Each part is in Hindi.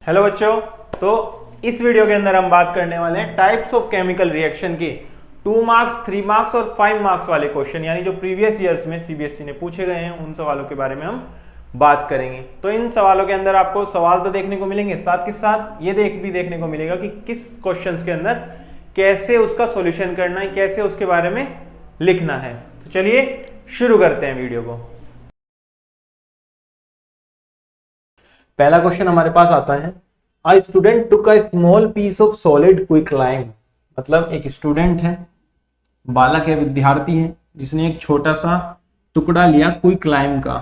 हेलो बच्चों, तो इस वीडियो के अंदर हम बात करने वाले हैं टाइप्स ऑफ केमिकल रिएक्शन की 2 मार्क्स, 3 मार्क्स और 5 मार्क्स वाले क्वेश्चन, यानी जो प्रीवियस ईयर्स में सीबीएसई ने पूछे गए हैं उन सवालों के बारे में हम बात करेंगे। तो इन सवालों के अंदर आपको सवाल तो देखने को मिलेंगे, साथ के साथ ये देखने को मिलेगा कि किस क्वेश्चन के अंदर कैसे उसका सोल्यूशन करना है, कैसे उसके बारे में लिखना है। तो चलिए शुरू करते हैं वीडियो को। पहला क्वेश्चन हमारे पास आता है, A student took a small piece of solid quicklime। मतलब एक स्टूडेंट है, बालक है, विद्यार्थी है, जिसने एक छोटा सा टुकड़ा लिया क्विकलाइम का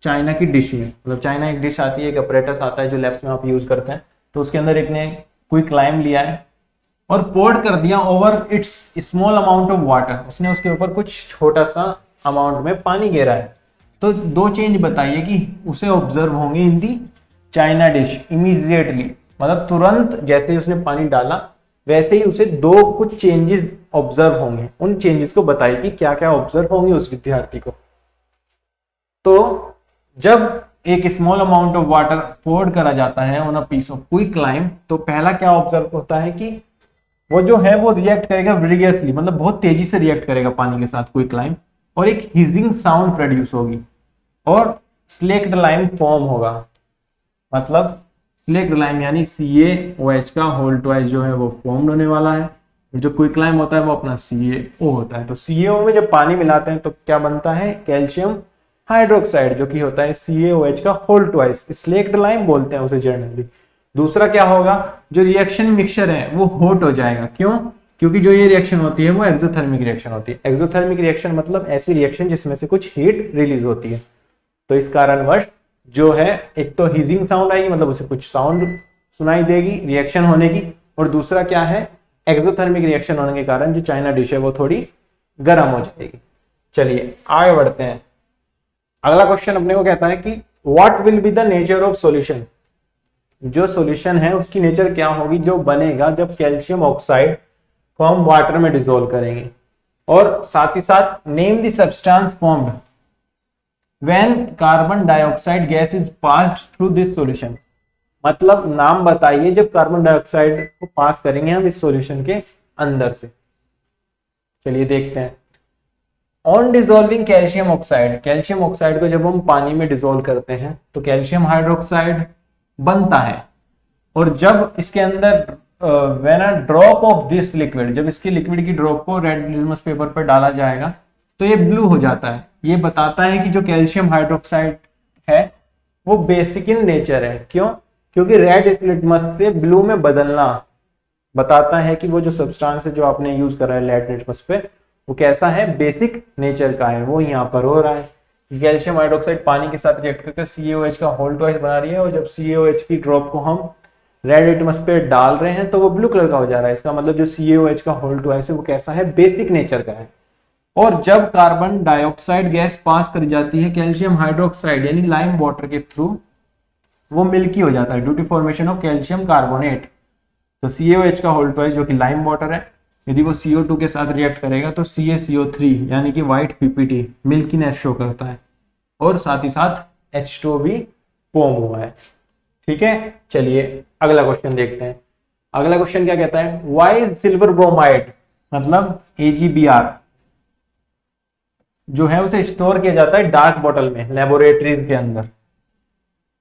चाइना की डिश में। मतलब चाइना एक डिश आती है, एक अपरेटस आता है जो लैब्स में आप यूज करते हैं, तो उसके अंदर एक ने क्विकलाइम लिया है और पोर्ड कर दिया over it's small amount of water. उसने उसके ऊपर कुछ छोटा सा अमाउंट में पानी घेरा है। तो दो चेंज बताइए कि उसे ऑब्जर्व होंगे इन दी चाइना डिश इमीडिएटली। मतलब तुरंत जैसे ही उसने पानी डाला वैसे ही उसे दो कुछ चेंजेस ऑब्जर्व होंगे। उन चेंजेस को बताइए कि क्या क्या ऑब्जर्व होंगे उस विद्यार्थी को। तो जब एक small amount of water poured करा जाता है on a piece of quicklime, तो पहला क्या ऑब्जर्व होता है कि वो जो है वो रिएक्ट करेगा विगरसली, मतलब बहुत तेजी से रिएक्ट करेगा पानी के साथ क्विकलाइम, और एक हिजिंग साउंड प्रोड्यूस होगी और स्लेक्ड लाइम फॉर्म होगा। मतलब स्लेक्ड लाइम यानी CaOH का होल ट्वाइस जो है वो फॉर्म होने वाला है। जो क्विकलाइम होता है वो अपना CaO होता है। तो CaO में जब पानी मिलाते हैं तो क्या बनता है, कैल्शियम हाइड्रोक्साइड, जो कि होता है CaOH का होल ट्वाइस। स्लेक्ड लाइम बोलते हैं उसे जनरली। दूसरा क्या होगा, जो रिएक्शन मिक्सचर है वो हॉट हो जाएगा। क्यों? क्योंकि जो ये रिएक्शन होती है वो एक्सोथर्मिक रिएक्शन होती है। एक्सोथर्मिक रिएक्शन मतलब ऐसी रिएक्शन जिसमें से कुछ हीट रिलीज होती है। तो इस कारणवश जो है एक तो हीजिंग साउंड आएगी, मतलब उसे कुछ साउंड सुनाई देगी रिएक्शन होने की, और दूसरा क्या है, एक्सोथर्मिक रिएक्शन होने के कारण जो चाइना डिश है वो थोड़ी गर्म हो जाएगी। चलिए आगे बढ़ते हैं। अगला क्वेश्चन अपने को कहता है कि what will be the nature of solution. जो सॉल्यूशन है उसकी नेचर क्या होगी जो बनेगा जब कैल्शियम ऑक्साइड को हम वाटर में डिसॉल्व करेंगे। और साथ ही साथ name the substance formed when carbon dioxide gas is passed through this solution। मतलब नाम बताइए जब कार्बन डाइऑक्साइड को पास करेंगे हम इस सॉल्यूशन के अंदर से। चलिए देखते हैं। On dissolving calcium oxide, calcium oxide को जब हम पानी में डिसॉल्व करते हैं तो कैल्शियम हाइड्रोक्साइड बनता है। और जब इसके अंदर when a drop of this liquid, जब इसकी लिक्विड की ड्रॉप को रेड लिटमस पेपर पर डाला जाएगा तो ये ब्लू हो जाता है। ये बताता है कि जो कैल्शियम हाइड्रोक्साइड है वो बेसिक इन नेचर है। क्यों? क्योंकि रेड लिटमस से ब्लू में बदलना बताता है कि वो जो सब्सटेंस है जो आपने यूज करा है रेड लिटमस पे वो कैसा है, बेसिक नेचर का है। वो यहाँ पर हो रहा है। कैल्शियम हाइड्रोक्साइड पानी के साथ रिएक्ट करके CaOH का होल ट्वाइस बना रही है, और जब CaOH की ड्रॉप को हम रेड लिटमस पे डाल रहे हैं तो वो ब्लू कलर का हो जा रहा है। इसका मतलब जो CaOH का होल ट्वाइस है वो कैसा है, बेसिक नेचर का है। और जब कार्बन डाइऑक्साइड गैस पास कर जाती है कैल्शियम हाइड्रोक्साइड यानी लाइम वाटर के थ्रू, वो मिल्की हो जाता है due to formation of calcium carbonate. तो CaOH का होल ट्वाइस जो कि लाइम वाटर है, यदि वो CO2 के साथ रिएक्ट करेगा तो CaCO3 यानी कि व्हाइट PPT मिल्कीनेस शो करता है, और साथ ही साथ H2O भी फॉर्म हुआ है। ठीक है, चलिए अगला क्वेश्चन देखते हैं। अगला क्वेश्चन क्या कहता है, व्हाई इज सिल्वर ब्रोमाइड, मतलब AgBr जो है उसे स्टोर किया जाता है डार्क बॉटल में लेबोरेटरीज के अंदर।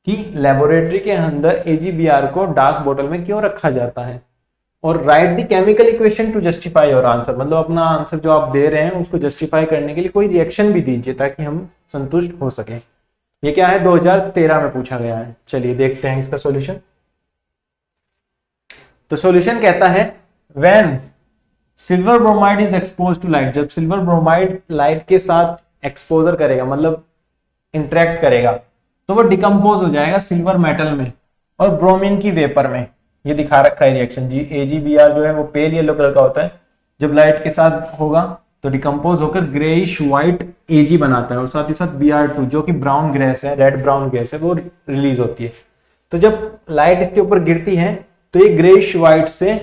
कि लेबोरेटरी के अंदर AgBr को डार्क बॉटल में क्यों रखा जाता है। और right the chemical equation two justify your answer, मतलब अपना आंसर जो आप दे रहे हैं उसको जस्टिफाई करने के लिए कोई रिएक्शन भी दीजिए ताकि हम संतुष्ट हो सके। ये क्या है, 2013 में पूछा गया है। चलिए देखते हैं इसका सॉल्यूशन। तो सॉल्यूशन कहता है when silver bromide is expose to light, जब सिल्वर ब्रोमाइड लाइट के साथ एक्सपोजर करेगा, मतलब इंटरेक्ट करेगा, तो वो डिकम्पोज हो जाएगा सिल्वर मेटल में और ब्रोमीन की वेपर में। ये दिखा रखा है रिएक्शन जी। AgBr जो है वो पेल येलो कलर का होता है, जब लाइट के साथ होगा तो डिकम्पोज होकर ग्रेइश व्हाइट Ag बनाता है, और साथ ही साथ Br2 जो कि ब्राउन गैस है, रेड ब्राउन गैस है, वो रिलीज होती है। तो जब लाइट इसके ऊपर गिरती है तो ये ग्रेइश व्हाइट से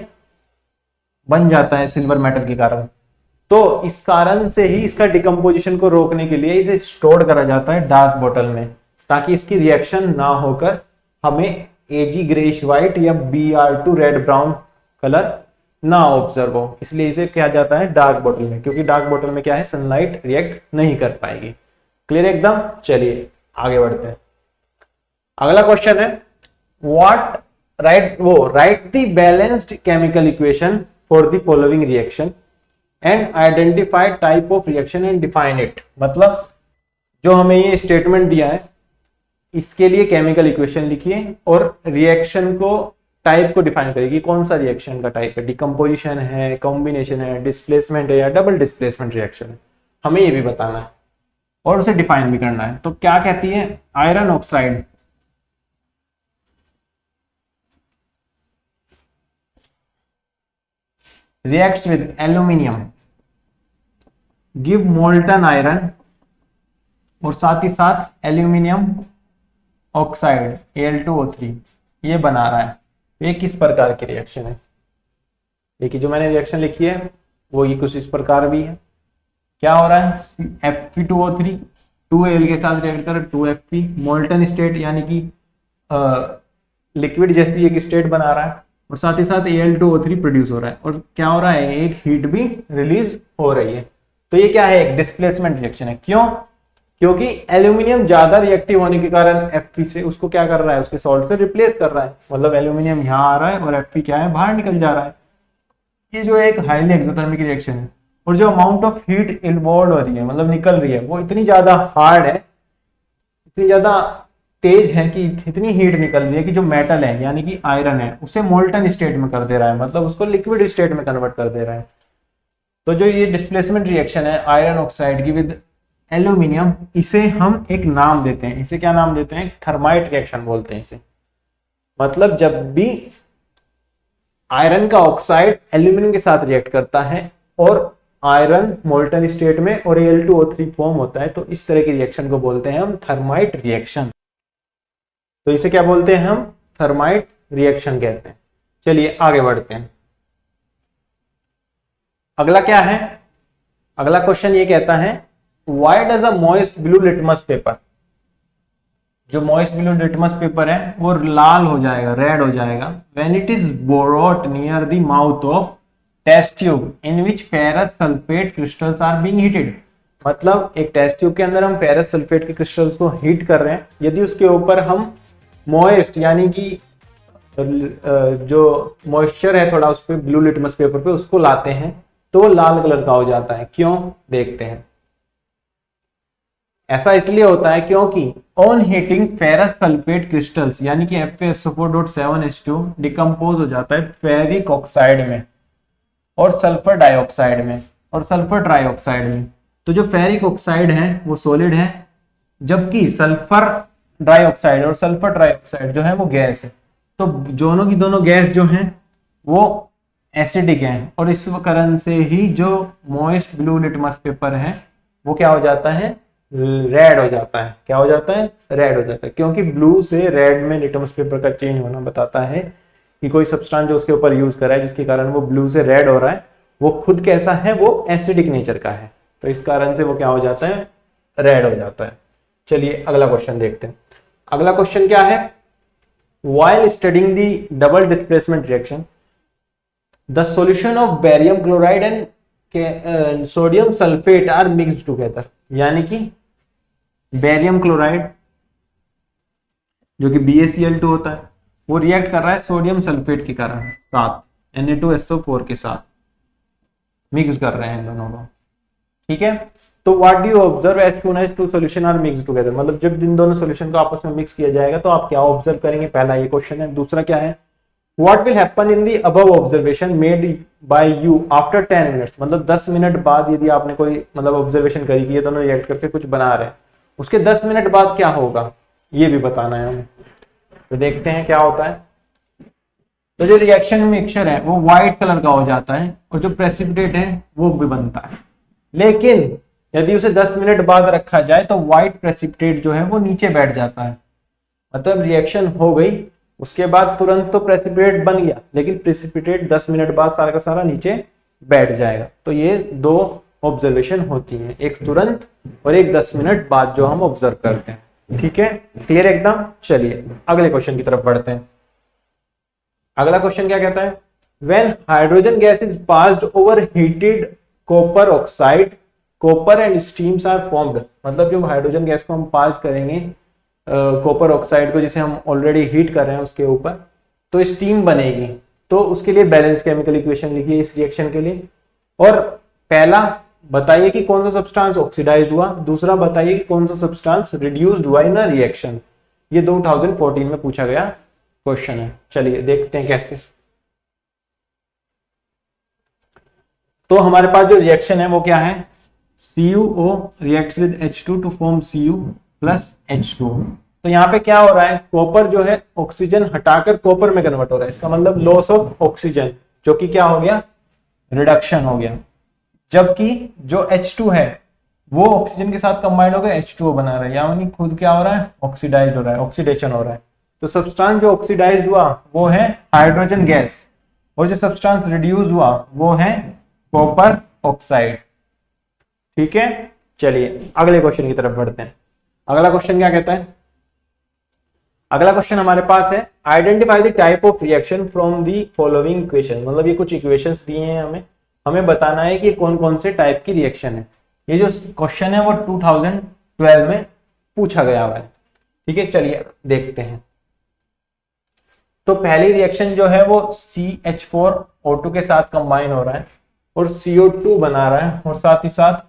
बन जाता है सिल्वर मेटल के कारण। तो इस कारण से ही इसका डिकम्पोजिशन को रोकने के लिए इसे स्टोर करा जाता है डार्क बॉटल में, ताकि इसकी रिएक्शन ना होकर हमें एजी ग्रेइश व्हाइट या Br2 रेड ब्राउन कलर ना ऑब्जर्व हो, इसलिए इसे क्या जाता है डार्क बॉटल में, क्योंकि डार्क बॉटल में क्या है सनलाइट रिएक्ट नहीं कर पाएगी। क्लियर एकदम। चलिए आगे बढ़ते हैं। अगला क्वेश्चन है what right the balanced chemical equation for the following reaction and identify type of reaction and define it. मतलब जो हमें ये स्टेटमेंट दिया है इसके लिए केमिकल इक्वेशन लिखिए और रिएक्शन को टाइप को डिफाइन करेगी, कौन सा रिएक्शन का टाइप है, डिकम्पोजिशन है, कॉम्बिनेशन है, डिस्प्लेसमेंट है या डबल डिस्प्लेसमेंट रिएक्शन है, हमें ये भी बताना है और उसे डिफाइन भी करना है। तो क्या कहती है, iron oxide reacts with aluminium give molten iron और साथ ही साथ एल्यूमिनियम ऑक्साइड Al2O3 ये बना रहा है। ये किस प्रकार की रिएक्शन है, देखिए जो मैंने रिएक्शन लिखी है वो ये कुछ इस प्रकार भी है। क्या हो रहा है, Fe2O3 2Al के साथ रिएक्ट कर 2Fe मोल्टन स्टेट यानी कि लिक्विड जैसी एक स्टेट बना रहा है और साथ ही साथ Al2O3 प्रोड्यूस हो रहा है और क्या हो रहा है, एक हीट भी रिलीज हो रही है। तो ये क्या है, एक डिस्प्लेसमेंट रिएक्शन है। क्यों, क्योंकि एल्यूमिनियम ज्यादा रिएक्टिव होने के कारण Fe से उसको क्या कर रहा है, उसके सॉल्ट से रिप्लेस कर रहा है। मतलब एल्यूमिनियम यहाँ आ रहा है और Fe क्या है, बाहर निकल जा रहा है। ये जो एक हाईली एक्सोथर्मिक रिएक्शन है और जो अमाउंट ऑफ हीट इन्वॉल्व हो रही है, मतलब निकल रही है, वो इतनी ज्यादा हार्ड है, इतनी ज्यादा तेज है कि इतनी हीट निकल रही है कि जो मेटल है यानी कि आयरन है उसे मोल्टन स्टेट में कर दे रहा है, मतलब उसको लिक्विड स्टेट में कन्वर्ट कर दे रहा है। तो जो ये डिस्प्लेसमेंट रिएक्शन है आयरन ऑक्साइड की विद एल्यूमिनियम, इसे हम एक नाम देते हैं। इसे क्या नाम देते हैं, थर्माइट रिएक्शन बोलते हैं इसे। मतलब जब भी आयरन का ऑक्साइड एल्यूमिनियम के साथ रिएक्ट करता है और आयरन मोल्टन स्टेट में और Al2O3 फॉर्म होता है, तो इस तरह की रिएक्शन को बोलते हैं हम थर्माइट रिएक्शन। तो इसे क्या बोलते हैं, हम थर्माइट रिएक्शन कहते हैं। चलिए आगे बढ़ते हैं। अगला क्या है, अगला क्वेश्चन ये कहता है why does a moist blue litmus paper, जो मॉइस्ट ब्लू लिटमस पेपर है वो लाल हो जाएगा, रेड हो जाएगा when it is brought near the mouth of test tube in which ferrous sulphate crystals are being heated. मतलब एक टेस्ट ट्यूब के अंदर हम फेरस सल्फेट के क्रिस्टल्स को हीट कर रहे हैं, यदि उसके ऊपर हम मॉइस्ट यानी कि जो मॉइस्चर है थोड़ा उस पर ब्लू लिटमस पेपर पे उसको लाते हैं तो वो लाल कलर का हो जाता है। क्यों, देखते हैं। ऐसा इसलिए होता है क्योंकि on heating ferrous sulphate crystals यानी कि FeSO4.7H2 डिकम्पोज हो जाता है फेरिक ऑक्साइड में और सल्फर डाइऑक्साइड में और सल्फर ट्राइऑक्साइड में। तो जो फेरिक ऑक्साइड है वो सॉलिड है, जबकि सल्फर डाइऑक्साइड और सल्फर ट्राइऑक्साइड जो है वो गैस है। तो दोनों की दोनों गैस जो हैं वो एसिडिक हैं और इस कारण से ही जो मॉइस्ट ब्लू लिटमस पेपर है वो क्या हो जाता है, रेड हो जाता है। क्या हो जाता है, रेड हो जाता है, क्योंकि ब्लू से रेड में लिटमस पेपर का चेंज होना बताता है कि कोई सब्सटेंस जो उसके ऊपर यूज करा है जिसके कारण वो ब्लू से रेड हो रहा है वो खुद कैसा है, वो एसिडिक नेचर का है। तो इस कारण से वो क्या हो जाता है, रेड हो जाता है। चलिए अगला क्वेश्चन देखते हैं। अगला क्वेश्चन क्या है, while studying the double displacement reaction the solution of barium chloride and sodium sulfate are mixed together। यानी कि बेरियम क्लोराइड जो कि BaCl2 होता है वो रिएक्ट कर रहा है सोडियम सल्फेट के कारण साथ Na2SO4 के साथ मिक्स कर रहे हैं इन दोनों को। ठीक है, तो what do you observe as soon as two solution are mixed together. मतलब जब इन दोनों सॉल्यूशन को आपस में मिक्स किया जाएगा तो आप क्या ऑब्जर्व करेंगे, पहला ये क्वेश्चन है। दूसरा क्या है, what will happen in the above observation made by you after 10 minutes. मतलब 10 मिनट बाद यदि आपने कोई मतलब ऑब्जर्वेशन करी कि ये दोनों रिएक्ट करके कुछ बना रहे हैं, उसके 10 मिनट बाद क्या होगा ये भी बताना है हमें। तो देखते हैं क्या होता है। तो जो रिएक्शन मिक्सचर है वो व्हाइट कलर का हो जाता है और जो प्रेसिपिटेट है वो भी बनता है, लेकिन यदि उसे 10 मिनट बाद रखा जाए तो व्हाइट प्रेसिपिटेट जो है वो नीचे बैठ जाता है। मतलब रिएक्शन हो गई उसके बाद तुरंत तो प्रेसिपिटेट बन गया, लेकिन प्रेसिपिटेट 10 मिनट बाद सारा का सारा नीचे बैठ जाएगा। तो ये दो ऑब्जर्वेशन होती हैं, एक तुरंत और एक 10 मिनट बाद जो हम ऑब्जर्व करते हैं। ठीक है, क्लियर एकदम। चलिए अगले क्वेश्चन की तरफ बढ़ते हैं। अगला क्वेश्चन क्या कहता है, when hydrogen gas is passed over heated copper oxide copper and steams are formed. मतलब जब हाइड्रोजन गैस को हम पास करेंगे कॉपर ऑक्साइड को, जिसे हम ऑलरेडी हीट कर रहे हैं उसके ऊपर, तो स्टीम बनेगी। तो उसके लिए बैलेंस्ड केमिकल इक्वेशन लिखिए इस रिएक्शन के लिए। और पहला बताइए कि कौन सा सब्सटेंस ऑक्सीडाइज्ड हुआ, दूसरा बताइए कि कौन सा सब्सटेंस रिड्यूस्ड हुआ इन अ रिएक्शन। ये 2014 में पूछा गया क्वेश्चन है। चलिए देखते हैं कैसे। तो हमारे पास जो रिएक्शन है वो क्या है, CuO reacts with H2 to form Cu plus H2O। तो यहाँ पे क्या हो रहा है, कॉपर जो है ऑक्सीजन हटाकर कॉपर में कन्वर्ट हो रहा है। इसका मतलब लॉस ऑफ ऑक्सीजन, जो कि क्या हो गया, रिडक्शन हो गया। जबकि जो H2 है वो ऑक्सीजन के साथ कंबाइंड होकर H2O बना रहा है, यानी खुद क्या हो रहा है, ऑक्सीडाइज हो रहा है, ऑक्सीडेशन हो रहा है। तो सब्सटेंस जो ऑक्सीडाइज हुआ वो है हाइड्रोजन गैस, और जो सब्सटेंस रिड्यूस हुआ वो है कॉपर ऑक्साइड। ठीक है, चलिए अगले क्वेश्चन की तरफ बढ़ते हैं। अगला क्वेश्चन क्या कहता है, अगला क्वेश्चन हमारे पास है identify the type of reaction from the following equation. मतलब ये कुछ इक्वेशंस दिए हैं हमें बताना है कि कौन कौन से टाइप की रिएक्शन है। ये जो क्वेश्चन है वो 2012 में पूछा गया हुआ है। ठीक है, चलिए देखते हैं। तो पहली रिएक्शन जो है वो CH4O2 के साथ कंबाइन हो रहा है और CO2 बना रहा है और साथ ही साथ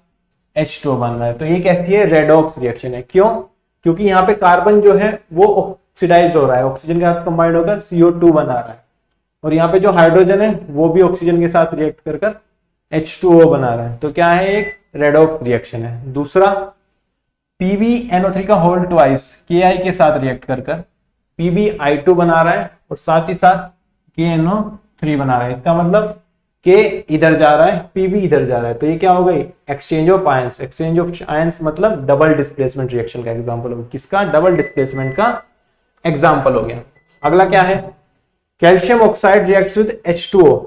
H2O बन रहा है। तो ये कैसी है, रेडॉक्स रिएक्शन है। क्यों, क्योंकि यहाँ पे कार्बन जो है वो ऑक्सीडाइज्ड हो रहा है, ऑक्सीजन के साथ कंबाइंड होकर CO2 बना रहा है, और यहाँ पे जो हाइड्रोजन है वो भी ऑक्सीजन के साथ रिएक्ट कर H2O बना रहा है। तो क्या है, एक रेडॉक्स रिएक्शन है। दूसरा, PbNO3 का होल ट्वाइस Ki के साथ रिएक्ट कर PbI2 बना रहा है और साथ ही साथ KNO3 बना रहा है। इसका मतलब K इधर जा रहा है, Pb इधर जा रहा है। तो ये क्या हो गई, exchange of ions. Exchange of ions मतलब डबल डिस्प्लेसमेंट रिएक्शन का एग्जांपल हो गया। किसका, डबल डिस्प्लेसमेंट का एग्जांपल हो गया। अगला क्या है, calcium oxide reacts with H2O।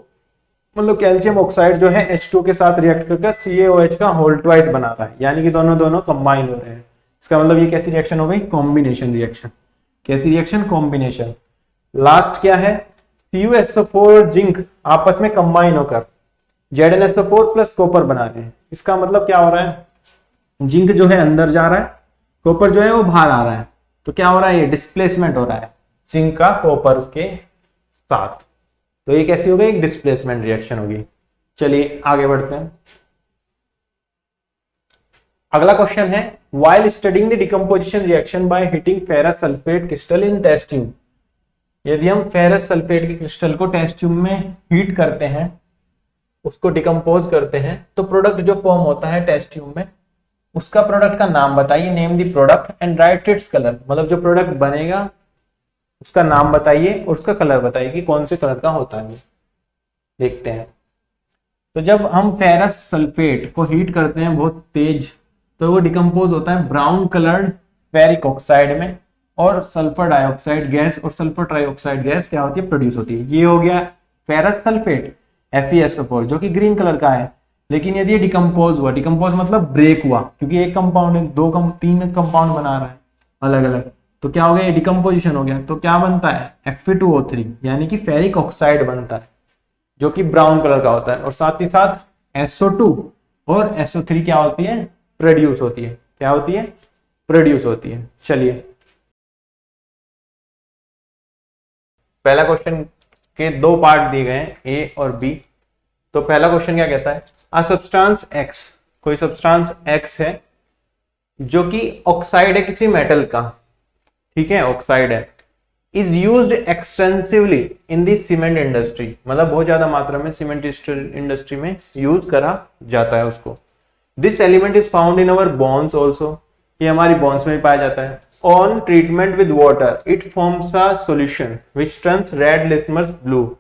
मतलब कैल्शियम ऑक्साइड जो है H2O के साथ रिएक्ट करके CaOH का होल ट्वाइस बना रहा है, यानी कि दोनों कंबाइन हो रहे हैं। इसका मतलब ये कैसी रिएक्शन हो गई, कॉम्बिनेशन रिएक्शन। कैसी रिएक्शन, कॉम्बिनेशन। लास्ट क्या है, CuSO4 और जिंक आपस में कंबाइन होकर ZnSO4 प्लस कॉपर बना रहे हैं। इसका मतलब क्या हो रहा है, जिंक जो है अंदर जा रहा है, कॉपर जो है वो बाहर आ रहा है। तो क्या हो रहा है, ये डिस्प्लेसमेंट हो रहा है जिंक का कॉपर के साथ। तो ये कैसी हो गई, एक डिस्प्लेसमेंट रिएक्शन होगी। चलिए आगे बढ़ते हैं। अगला क्वेश्चन है, while studying the decomposition reaction by heating ferrous sulphate crystal in test tube. यदि हम फेरस सल्फेट के क्रिस्टल को टेस्ट ट्यूब में हीट करते हैं, उसको डिकम्पोज करते हैं, तो प्रोडक्ट जो फॉर्म होता है टेस्ट ट्यूब में, उसका प्रोडक्ट का नाम बताइए, name the product and right its colour. मतलब जो प्रोडक्ट बनेगा उसका नाम बताइए और उसका कलर बताइए कि कौन से कलर का होता है। देखते हैं। तो जब हम फेरस सल्फेट को हीट करते हैं बहुत तेज, तो वो डिकम्पोज होता है ब्राउन कलर्ड फेरिक ऑक्साइड में, और सल्फर डाइऑक्साइड गैस और सल्फर ट्राइऑक्साइड गैस क्या होती है, प्रोड्यूस होती है। ये हो गया फेरस सल्फेट FeSO4 जो कि ग्रीन कलर का है। लेकिन यदि ये डिकम्पोज हुआ, डिकम्पोज मतलब ब्रेक हुआ, क्योंकि एक कंपाउंड तीन कंपाउंड बना रहा है अलग अलग, तो क्या हो गया, ये डिकम्पोजिशन हो गया। तो क्या बनता है, Fe2O3 यानी कि फेरिक ऑक्साइड बनता है, जो कि ब्राउन कलर का होता है, और साथ ही साथ SO2 और SO3 क्या होती है, प्रोड्यूस होती है। क्या होती है, प्रोड्यूस होती है। चलिए पहला क्वेश्चन के दो पार्ट दिए गए हैं, ए और बी। तो पहला क्वेश्चन क्या कहता है, अ सब्सटेंस X, कोई सब्सटेंस X है जो कि ऑक्साइड है किसी मेटल का, ठीक है, ऑक्साइड है, is used extensively in the cement industry. मतलब बहुत ज्यादा मात्रा में सीमेंट इंडस्ट्री में यूज करा जाता है उसको। This element is found in our bones also, ये हमारी बोन्स में भी पाया जाता है। On treatment with water it forms a solution which turns red litmus blue.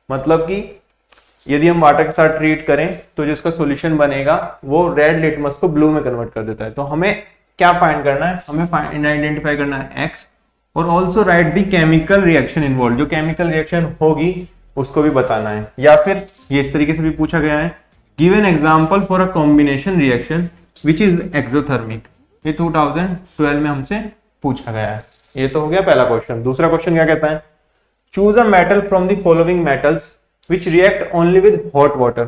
मतलब कि यदि हम वाटर के साथ ट्रीट करें तो जो इसका सॉल्यूशन बनेगा वो रेड लिटमस को ब्लू में कन्वर्ट कर देता है। तो हमें क्या फाइंड करना है, हमें आइडेंटिफाई करना है X, और also right the chemical reaction involve. जो केमिकल रिएक्शन होगी उसको भी बताना है। या फिर ये इस तरीके से भी पूछा गया है, give an example for a combination reaction which is exothermic. ये 2012 में हमसे पूछा गया है। ये तो हो गया पहला क्वेश्चन। दूसरा क्वेश्चन क्या कहता है, choose a metal from the following metals which react only with hot water.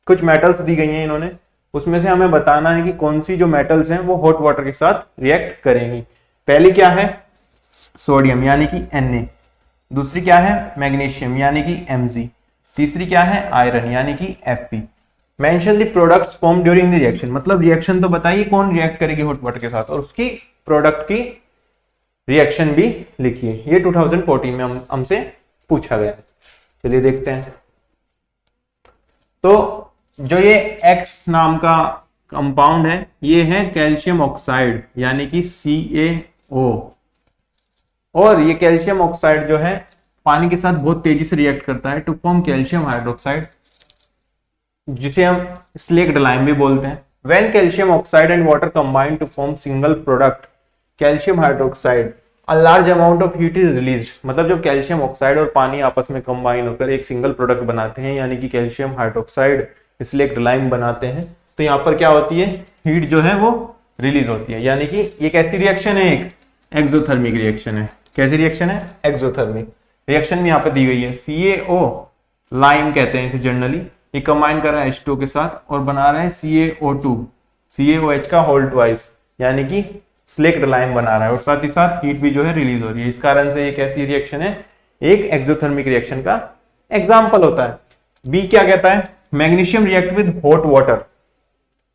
कुछ मेटल्स दी गई हैं इन्होंने, उसमें से हमें बताना है कि कौन सी जो मेटल्स हैं वो हॉट वाटर के साथ रिएक्ट करेंगी। पहली क्या है, सोडियम यानी कि Na, दूसरी क्या है मैग्नीशियम यानी कि Mg, तीसरी क्या है आयरन यानी कि Fe। Mention the products form during the reaction, मतलब रिएक्शन तो बताइए कौन रिएक्ट करेगी हॉट वाटर के साथ और उसकी प्रोडक्ट की रिएक्शन भी लिखिए। ये 2014 में हमसे पूछा गया। चलिए देखते हैं। तो जो ये X नाम का कंपाउंड है ये है कैल्शियम ऑक्साइड यानी कि CaO, और ये कैल्शियम ऑक्साइड जो है पानी के साथ बहुत तेजी से रिएक्ट करता है टू फॉर्म कैल्शियम हाइड्रोक्साइड, जिसे हम स्लेक्ड लाइम भी बोलते हैं। When calcium oxide and water combine to form single product calcium hydroxide a large amount of heat is release, मतलब जब कैल्शियम ऑक्साइड और पानी आपस में कंबाइन होकर एक सिंगल प्रोडक्ट बनाते हैं यानी कि कैल्शियम हाइड्रोक्साइड स्लेक्ड लाइम बनाते हैं, तो यहाँ पर क्या होती है हीट जो है वो रिलीज होती है। यानी कि ये कैसी रिएक्शन है, एक एक्सोथर्मिक रिएक्शन है। कैसी रिएक्शन है, एक्सोथर्मिक रिएक्शन भी यहाँ पे दी गई है। CaO लाइम कहते हैं इसे जनरली, ये कंबाइन कर रहा है H2 के साथ और बना रहा है CaO2 CaOH का होल ट्वाइस यानी कि स्लेक्ड लाइम बना रहा है और साथ ही साथ हीट भी जो है रिलीज हो रही है। इस कारण से ये कैसी रिएक्शन है, एक एक्सोथर्मिक रिएक्शन का एग्जाम्पल होता है। बी क्या कहता है, magnesium react with hot water,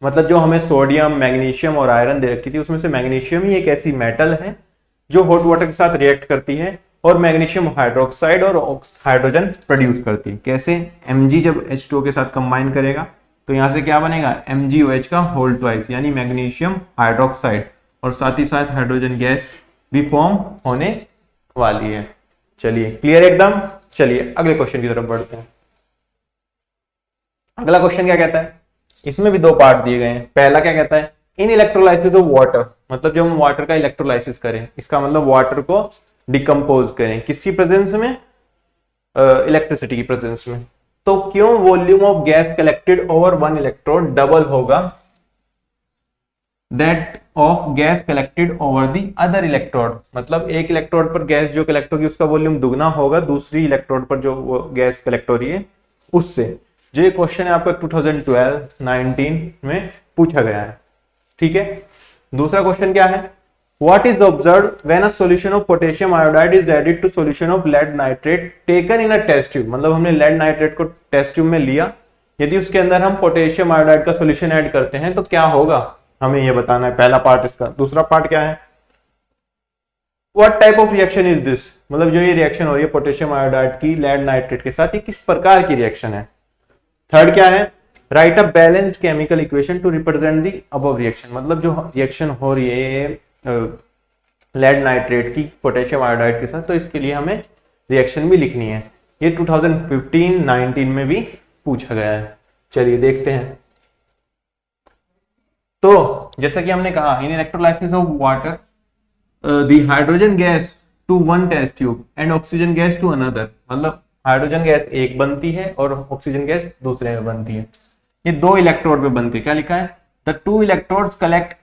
मतलब जो हमें सोडियम मैग्नीशियम और आयरन दे रखी थी उसमें से मैग्नीशियम ही एक ऐसी मेटल है जो हॉट वाटर के साथ रिएक्ट करती है और मैग्नीशियम हाइड्रोक्साइड और हाइड्रोजन प्रोड्यूस करती है। कैसे, Mg जब H2O के साथ कंबाइन करेगा तो यहां से क्या बनेगा MgOH का होल ट्वाइस यानी मैग्नीशियम हाइड्रोक्साइड, और साथ ही साथ हाइड्रोजन गैस भी फॉर्म होने वाली है। चलिए क्लियर एकदम। चलिए अगले क्वेश्चन की तरफ बढ़ते हैं। अगला क्वेश्चन क्या कहता है, इसमें भी दो पार्ट दिए गए हैं। पहला क्या कहता है, इन इलेक्ट्रोलाइसिस ऑफ वाटर, मतलब जब हम वाटर का इलेक्ट्रोलाइसिस करें इसका मतलब वाटर को डिकम्पोज करें किसकी प्रेजेंस में, इलेक्ट्रिसिटी की प्रेजेंस में, तो क्यों volume of gas collected over one electrode double होगा that of gas collected over the other electrode, मतलब एक इलेक्ट्रोड पर गैस जो कलेक्ट होगी उसका वॉल्यूम दुगना होगा दूसरी इलेक्ट्रोड पर जो वो गैस कलेक्ट हो रही है उससे। जो ये क्वेश्चन है आपका 2012-19 में पूछा गया है। ठीक है, दूसरा क्वेश्चन क्या है, what is observed when a solution of potassium iodide is added to solution of lead nitrate taken in a test tube, मतलब हमने लेड नाइट्रेट को टेस्ट ट्यूब में लिया, यदि उसके अंदर हम पोटेशियम आयोडाइड का सॉल्यूशन ऐड करते हैं तो क्या होगा, हमें यह बताना है। पहला पार्ट इसका। दूसरा पार्ट क्या है, what type of reaction is this, मतलब जो ये रिएक्शन हो रही है पोटेशियम आयोडाइड की लेड नाइट्रेट के साथ, ये किस प्रकार की रिएक्शन है। थर्ड क्या है, right a balanced chemical equation two represent the above reaction, मतलब जो रिएक्शन हो रही है लेड नाइट्रेट की पोटेशियम आयोडाइड के साथ, तो इसके लिए हमें रिएक्शन भी लिखनी है। ये 2015-19 में भी पूछा गया है। चलिए देखते हैं। तो जैसा कि हमने कहा, in electrolysis of water the hydrogen gas to one test tube and oxygen gas to another, मतलब हाइड्रोजन गैस एक बनती है और ऑक्सीजन गैस दूसरे में बनती है। ये दो इलेक्ट्रोड पे बनती है। क्या लिखा है, the two electrodes collect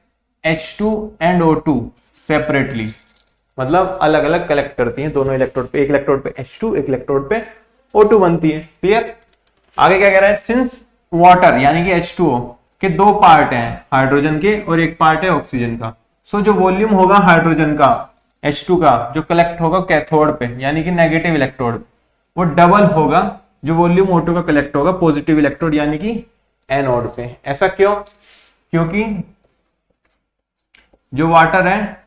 H2 and O2 separately, मतलब अलग अलग कलेक्ट करती हैं दोनों इलेक्ट्रोड पे, एक इलेक्ट्रोड पे H2 एक इलेक्ट्रोड पे O2 बनती है। क्लियर। आगे क्या कह रहा है, सिंस वाटर यानी कि H2O के दो पार्ट हैं हाइड्रोजन के और एक पार्ट है ऑक्सीजन का, सो जो वॉल्यूम होगा हाइड्रोजन का H2 का जो कलेक्ट होगा कैथोड पे यानी कि नेगेटिव इलेक्ट्रोड, वो डबल होगा जो वॉल्यूम O2 का कलेक्ट होगा पॉजिटिव इलेक्ट्रोड यानी कि एनोड पे। ऐसा क्यों, क्योंकि जो वाटर है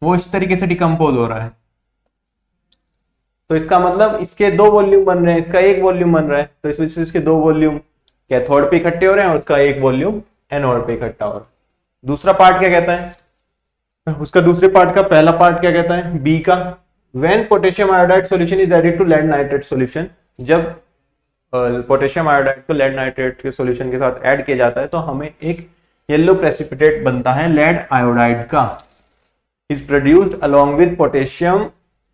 वो इस तरीके से डिकम्पोज हो रहा है, तो इसका मतलब इसके दो वॉल्यूम बन रहे हैं, इसका एक वॉल्यूम बन रहा है, तो इस वजह से इसके दो वॉल्यूम कैथोड पे इकट्ठे हो रहे हैं और उसका एक वॉल्यूम एनोड पे इकट्ठा हो रहा है। दूसरा पार्ट क्या कहता है, उसका दूसरे पार्ट का पहला पार्ट क्या कहता है, बी का, when potassium iodide solution is added to lead nitrate solution, जब पोटेशियम आयोडाइड को लेड नाइट्रेट के सॉल्यूशन के साथ ऐड किया जाता है तो हमें एक येलो प्रेसिपिटेट बनता है लेड आयोडाइड का, is produced along with potassium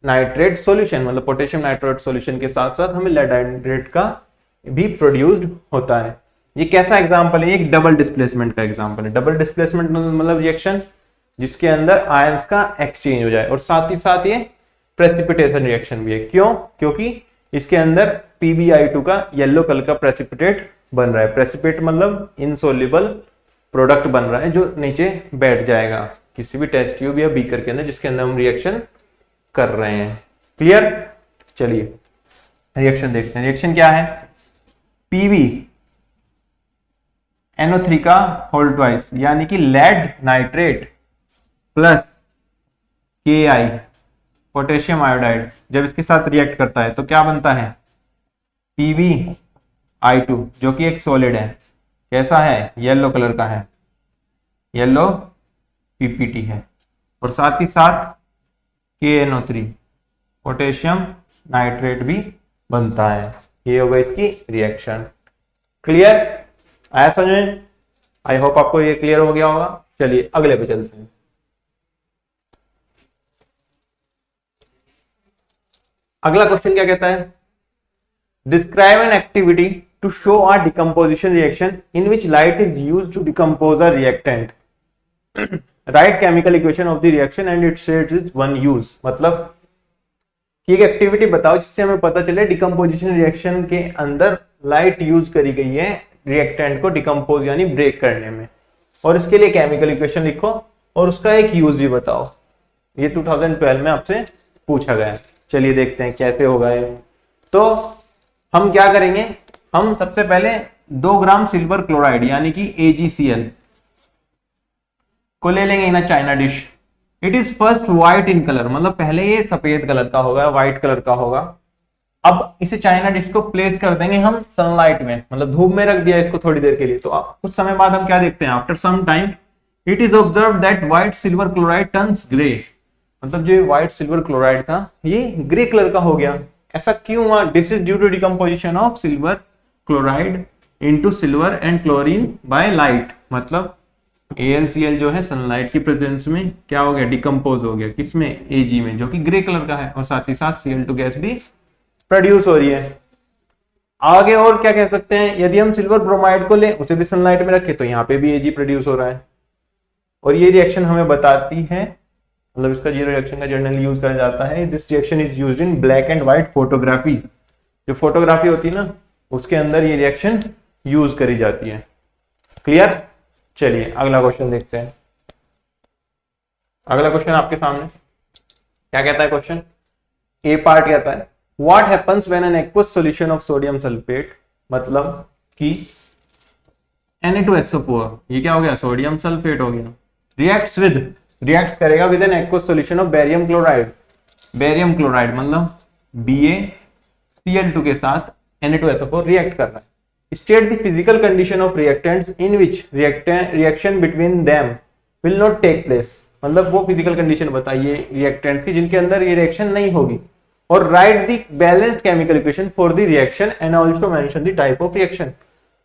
nitrate solution, मतलब पोटेशियम नाइट्रेट सॉल्यूशन के साथ साथ हमें लेड नाइट्रेट का भी प्रोड्यूस्ड होता है। ये कैसा एग्जांपल है, एक डबल डिस्प्लेसमेंट का एग्जांपल है। डबल डिस्प्लेसमेंट मतलब रिएक्शन जिसके अंदर आयंस का एक्सचेंज हो जाए और साथ ही साथ ये प्रेसिपिटेशन रिएक्शन भी है। क्यों? क्योंकि इसके अंदर PbI2 का येलो कलर का प्रेसिपिटेट बन रहा है। प्रेसिपिटेट मतलब इनसोल्युबल प्रोडक्ट बन रहा है जो नीचे बैठ जाएगा किसी भी टेस्ट ट्यूब या बीकर के अंदर जिसके अंदर हम रिएक्शन कर रहे हैं। क्लियर? चलिए रिएक्शन देखते हैं। रिएक्शन क्या है? PbNO3 का होल ट्वाइस यानी कि lead nitrate plus Ki potassium iodide जब इसके साथ रिएक्ट करता है तो क्या बनता है? PbI2 जो कि एक सॉलिड है। कैसा है? येलो कलर का है, येलो PPT है। और साथ ही साथ KNO3 पोटेशियम नाइट्रेट भी बनता है। ये होगा इसकी रिएक्शन। क्लियर? आया समझ में? आई होप आपको ये क्लियर हो गया होगा। चलिए अगले पे चलते हैं। अगला क्वेश्चन क्या कहता है? Describe an activity to show a decomposition reaction in which light is used to decompose a reactant. Write chemical equation of the reaction and its is one use. मतलब कि एक एक्टिविटी बताओ जिससे हमें पता चले डिकम्पोजिशन रिएक्शन के अंदर लाइट यूज करी गई है रिएक्टेंट को डिकम्पोज यानी ब्रेक करने में, और इसके लिए केमिकल इक्वेशन लिखो और उसका एक यूज भी बताओ। ये 2012 में आपसे पूछा गया है। चलिए देखते हैं कैसे होगा ये। तो हम क्या करेंगे? हम सबसे पहले 2 ग्राम सिल्वर क्लोराइड यानी कि AgCl को ले लेंगे इन china dish. It is first white in colour, मतलब पहले ये सफेद कलर का होगा, व्हाइट कलर का होगा। अब इसे चाइना डिश को प्लेस कर देंगे हम सनलाइट में, मतलब धूप में रख दिया इसको थोड़ी देर के लिए। तो कुछ समय बाद हम क्या देखते हैं? After some time it is observe that white silver chloride turns grey, मतलब जो व्हाइट सिल्वर क्लोराइड था ये ग्रे कलर का हो गया। ऐसा क्यों हुआ? This is due to decomposition of silver chloride into silver and chlorine by light. मतलब AlCl जो है सनलाइट की प्रेजेंस में क्या हो गया? डिकम्पोज हो गया। किसमें? Ag में, जो कि ग्रे कलर का है। और साथ ही साथ Cl2 गैस भी प्रोड्यूस हो रही है। आगे और क्या कह सकते हैं? यदि हम सिल्वर ब्रोमाइड को ले उसे भी सनलाइट में रखें तो यहाँ पे भी Ag प्रोड्यूस हो रहा है। और ये रिएक्शन हमें बताती है, मतलब इसका जीरो रिएक्शन का जनरली यूज करा जाता है। This reaction is used in black and white photography. जो फोटोग्राफी होती है ना उसके अंदर ये रिएक्शन यूज करी जाती है। क्लियर? चलिए अगला क्वेश्चन देखते हैं। अगला क्वेश्चन आपके सामने क्या कहता है? क्वेश्चन ए पार्ट कहता है what happens when an aqueous solution of sodium sulphate, मतलब कि Na2SO4 ये क्या हो गया? सोडियम सल्फेट हो गया। रिएक्ट्स करेगा with an aqueous solution of barium chloride. Barium chloride मतलब BaCl2 के साथ Na2SO4 रिएक्ट कर रहा है। State the physical condition of reactants in which reaction between them will not take place। मतलब वो फिजिकल कंडीशन बताइए रिएक्टेंट्स की जिनके अंदर ये रिएक्शन नहीं होगी। और right the balanced chemical equation for the reaction and also mention the type of reaction.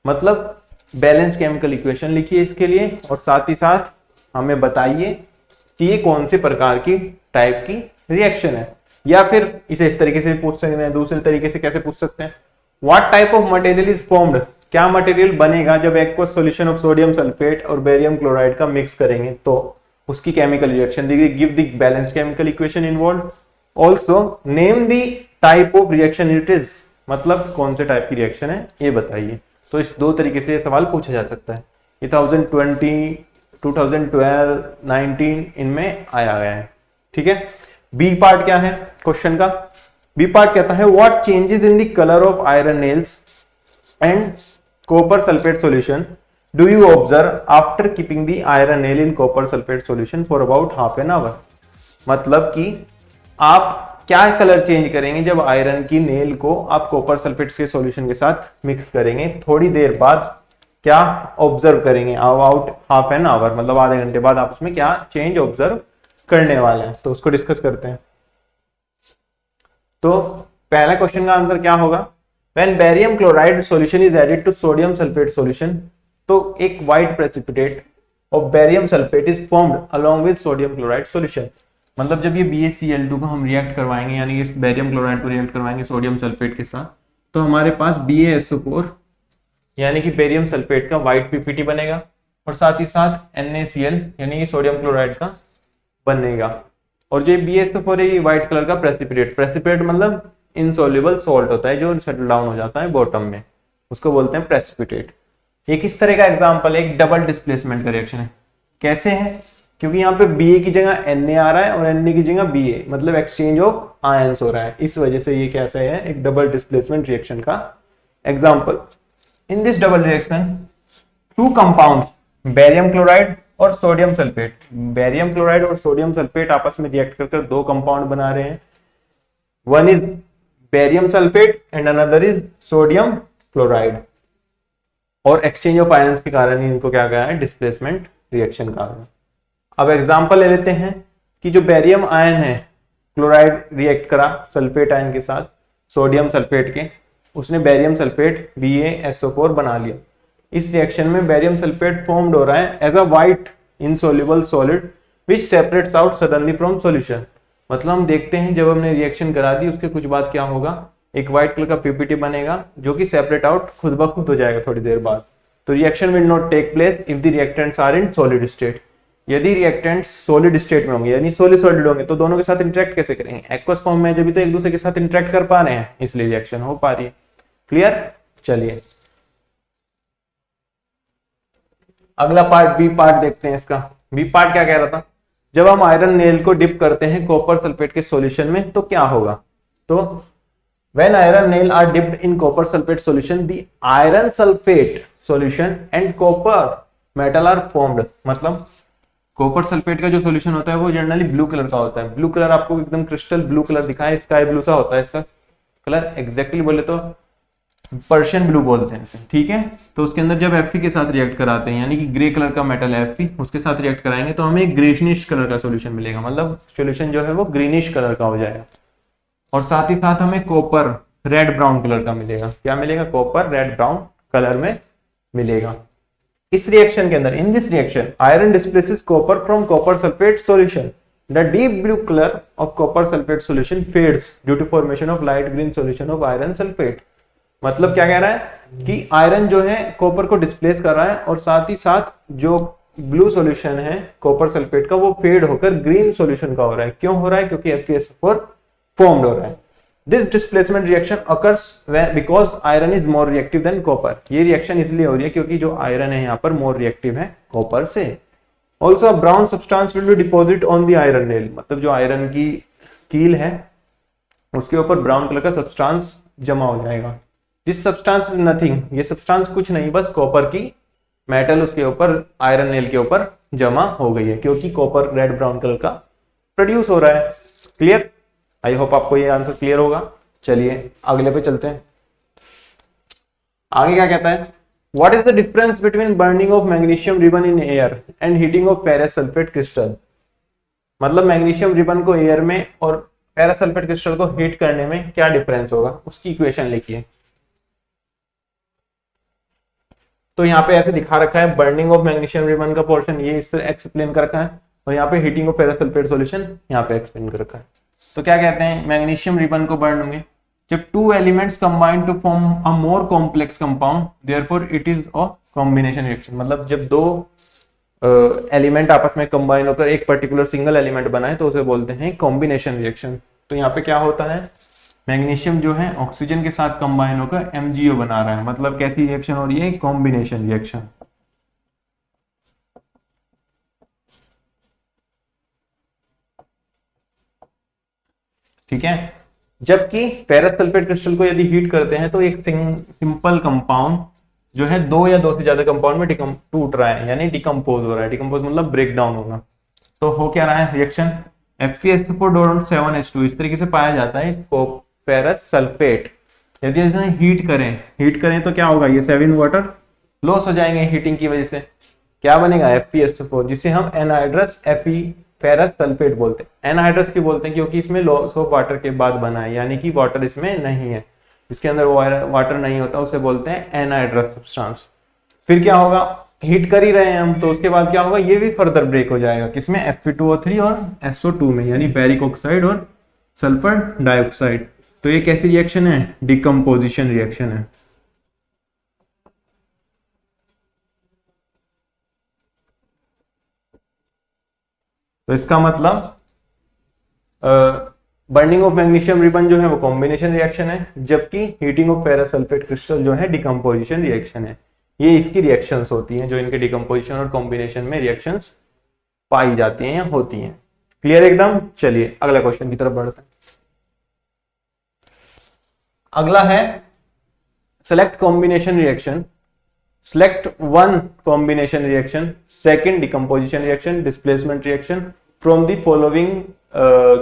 मतलब बैलेंस्ड केमिकल इक्वेशन लिखिए इसके लिए और साथ ही साथ हमें बताइए कि ये कौन से प्रकार की टाइप की रिएक्शन है। या फिर इसे इस तरीके से पूछ सकते हैं, दूसरे तरीके से कैसे पूछ सकते हैं? What type of material is formed? क्या मटेरियल बनेगा जब aqueous solution of sodium sulphate और बेरियम क्लोराइड का मिक्स करेंगे तो उसकी केमिकल रिएक्शन देगी। Give the balanced chemical equation involve. Also name the type of reaction it is, मतलब कौन से टाइप की रिएक्शन है ये बताइए। तो इस 2 तरीके से ये सवाल पूछा जा सकता है। ये 2020, 2012, 19 इनमें आया गया है। ठीक है। बी पार्ट क्या है क्वेश्चन का? बी पार्ट कहता है what changes in the colour of iron nails and copper sulphate solution do you observe after keeping the iron nail in copper sulphate solution for about half an hour. मतलब कि आप क्या कलर चेंज करेंगे जब आयरन की नेल को आप कॉपर सल्फेट के सॉल्यूशन के साथ मिक्स करेंगे, थोड़ी देर बाद क्या ऑब्जर्व करेंगे? अबाउट हाफ एन आवर, मतलब आधे घंटे बाद आप उसमें क्या चेंज ऑब्जर्व करने वाले हैं। तो उसको डिस्कस करते हैं। तो पहला क्वेश्चन का आंसर क्या होगा? When barium chloride solution is added to sodium sulphate solution, तो एक white precipitate of barium sulphate is formed along with sodium chloride solution. मतलब जब ये BaCl2 को हम रिएक्ट करवाएंगे यानी कि बेरियम क्लोराइड को रिएक्ट करवाएंगे सोडियम सल्फेट के साथ, तो हमारे पास BaSO4 यानी कि बेरियम सल्फेट का व्हाइट PPT बनेगा और साथ ही साथ NaCl यानी कि सोडियम क्लोराइड का बनेगा। और जो BaSO4 है ये व्हाइट कलर का प्रेसिपिटेट, प्रेसिपिटेट मतलब इनसॉल्युबल सॉल्ट होता है जो सेटल डाउन हो जाता है बॉटम में, उसको बोलते हैं प्रेसिपिटेट। ये किस तरह का एग्जांपल है, एक डबल डिस्प्लेसमेंट का रिएक्शन है। कैसे है, क्योंकि यहाँ पे Ba की जगह Na आ रहा है और Na की जगह Ba, मतलब एक्सचेंज ऑफ आयंस हो रहा है, इस वजह से ये कैसे है, एक डबल डिस्प्लेसमेंट रिएक्शन का example. In this double reaction two compounds barium chloride और सोडियम सल्फेट, बेरियम क्लोराइड और सोडियम सल्फेट आपस में रिएक्ट करके दो कंपाउंड बना रहे हैं। One is barium sulphate and another is sodium chloride, और एक्सचेंज ऑफ आयंस के कारण ही इनको क्या कहा है, डिस्प्लेसमेंट रिएक्शन कहा है। अब एग्जांपल ले लेते हैं कि जो बेरियम आयन है, क्लोराइड रिएक्ट करा सल्फेट आयन के साथ सोडियम सल्फेट के, उसने बेरियम सल्फेट BaSO4 बना लिया। इस रिएक्शन में बेरियम सल्फेट फॉर्म्ड हो रहा है as a white insoluble solid which separates out suddenly from solution. मतलब हम देखते हैं जब हमने रिएक्शन करा दी उसके कुछ बाद क्या होगा, एक व्हाइट कलर का पीपीटी बनेगा जो कि सेपरेट आउट खुद ब खुद हो जाएगा थोड़ी देर बाद। तो reaction will not take place if the reactants are in solid state. यदि रिएक्टेंट्स सॉलिड स्टेट में होंगे यानी सॉलिड होंगे तो दोनों के साथ इंटरेक्ट कैसे करेंगे, एक्वस फॉर्म में जब तो एक दूसरे के साथ इंटरेक्ट कर पा रहे हैं इसलिए रिएक्शन हो पा रही है। क्लियर, चलिए अगला पार्ट बी पार्ट देखते हैं। इसका बी पार्ट क्या कह रहा था, जब हम आयरन नेल को डिप करते हैं कॉपर सल्फेट के सॉल्यूशन में तो क्या होगा। तो when iron nail are dipped in copper sulphate solution the iron sulphate solution and copper metal are formed. मतलब कॉपर सल्फेट का जो सॉल्यूशन होता है वो जनरली ब्लू कलर का होता है। ब्लू कलर आपको एकदम क्रिस्टल ब्लू कलर दिखा है, स्काई ब्लू सा होता है इसका कलर, एग्जैक्टली बोले तो पर्शियन ब्लू बोलते हैं इसे, ठीक है। तो उसके अंदर जब Fe के साथ रिएक्ट कराते हैं यानी कि ग्रे कलर का मेटल है Fe, उसके साथ रिएक्ट कराएंगे तो हमें ग्रेनिश कलर का सॉल्यूशन मिलेगा, मतलब सॉल्यूशन जो है वो ग्रीनिश कलर का हो जाएगा। और साथ ही साथ हमें कॉपर रेड ब्राउन कलर का मिलेगा। क्या मिलेगा, कॉपर रेड ब्राउन कलर में मिलेगा। इस रिएक्शन के अंदर, in this reaction iron displaces copper from copper sulphate solution. The deep blue colour of copper sulphate solution fades due to formation of light green solution of iron sulphate. मतलब क्या कह रहा है कि आयरन जो है कॉपर को डिस्प्लेस कर रहा है और साथ ही साथ जो ब्लू सॉल्यूशन है कॉपर सल्फेट का वो फेड होकर ग्रीन सॉल्यूशन का हो रहा है। क्यों हो रहा है, क्योंकि FeSO4 फॉर्म्ड हो रहा है। This displacement reaction occurs because iron is more reactive than copper. ये रिएक्शन इसलिए हो रही है क्योंकि जो आयरन है यहाँ पर मोर रिएक्टिव है कॉपर से। Also brown substance will be deposit on the iron nail. मतलब जो आयरन की कील है उसके ऊपर ब्राउन कलर का सब्सटेंस जमा हो जाएगा। दिस सब्सटेंस इज नथिंग, ये सब्सटेंस कुछ नहीं बस कॉपर की मेटल उसके ऊपर आयरन नेल के ऊपर जमा हो गई है क्योंकि कॉपर रेड ब्राउन कलर का प्रोड्यूस हो रहा है। क्लियर, आई होप आपको ये आंसर क्लियर होगा। चलिए अगले पे चलते हैं। आगे क्या कहता है, what is the difference between burning of magnesium ribbon in air and heating of ferrous sulphate crystal. मतलब मैग्नीशियम रिबन को एयर में और फेरस सल्फेट क्रिस्टल को हीट करने में क्या डिफरेंस होगा, उसकी इक्वेशन लिखिए। तो यहाँ पे ऐसे दिखा रखा है, बर्निंग ऑफ मैग्नीशियम रिबन का पोर्शन ये इस तरह एक्सप्लेन कर रखा है और यहाँ पे heating of ferrous sulphate solution यहाँ पे एक्सप्लेन कर रखा है। तो क्या कहते हैं, मैग्नीशियम रिबन को बर्न होंगे जब two elements combine to form a more complex compound, therefore it is a combination reaction. मतलब जब दो एलिमेंट आपस में कंबाइन होकर एक पर्टिकुलर सिंगल एलिमेंट बनाए तो उसे बोलते हैं कॉम्बिनेशन रिएक्शन। तो यहाँ पे क्या होता है, मैग्नीशियम जो है ऑक्सीजन के साथ कंबाइन होकर MgO बना रहा है। मतलब कैसी रिएक्शन हो रही है, कॉम्बिनेशन रिएक्शन। ठीक है, जबकि फेरस सल्फेट क्रिस्टल को यदि हीट करते हैं तो एक सिंपल कंपाउंड जो है दो या दो से ज्यादा कंपाउंड में टूट रहा है यानी डिकम्पोज हो रहा है। डिकम्पोज मतलब ब्रेक डाउन होगा। तो हो क्या रहा है रिएक्शन, FeSO4 इस तरीके से पाया जाता है फेरस सल्फेट। यदि इसमें हीट करें तो क्या होगा, ये 7 वाटर लॉस हो जाएंगे हीटिंग की वजह से। क्या बनेगा, FeSO4, जिसे हम एनहाइड्रस फेरस सल्फेट बोलते हैं। एनहाइड्रस क्यों बोलते हैं, क्योंकि इसमें लॉस ऑफ वाटर के बाद बना है यानी कि वाटर इसमें नहीं है, जिसके अंदर वाटर नहीं होता उसे बोलते हैं एनहाइड्रस सब्सटेंस। फिर क्या होगा, हीट कर ही रहे हैं हम तो उसके बाद क्या होगा, ये भी फर्दर ब्रेक हो जाएगा किसमें, Fe2O3 और SO2 में यानी फेरिक ऑक्साइड और सल्फर डाइऑक्साइड। तो ये कैसी रिएक्शन है, डिकम्पोजिशन रिएक्शन है। तो इसका मतलब बर्निंग ऑफ मैग्नीशियम रिबन जो है वो कॉम्बिनेशन रिएक्शन है, जबकि heating of ferrous sulphate crystal जो है डिकम्पोजिशन रिएक्शन है। ये इसकी रिएक्शंस होती हैं जो इनके डिकम्पोजिशन और कॉम्बिनेशन में रिएक्शंस पाई जाती हैं या होती हैं। क्लियर एकदम। चलिए अगला क्वेश्चन की तरफ बढ़ते हैं। अगला है select combination reaction, select one combination reaction, second decomposition reaction, displacement reaction from the following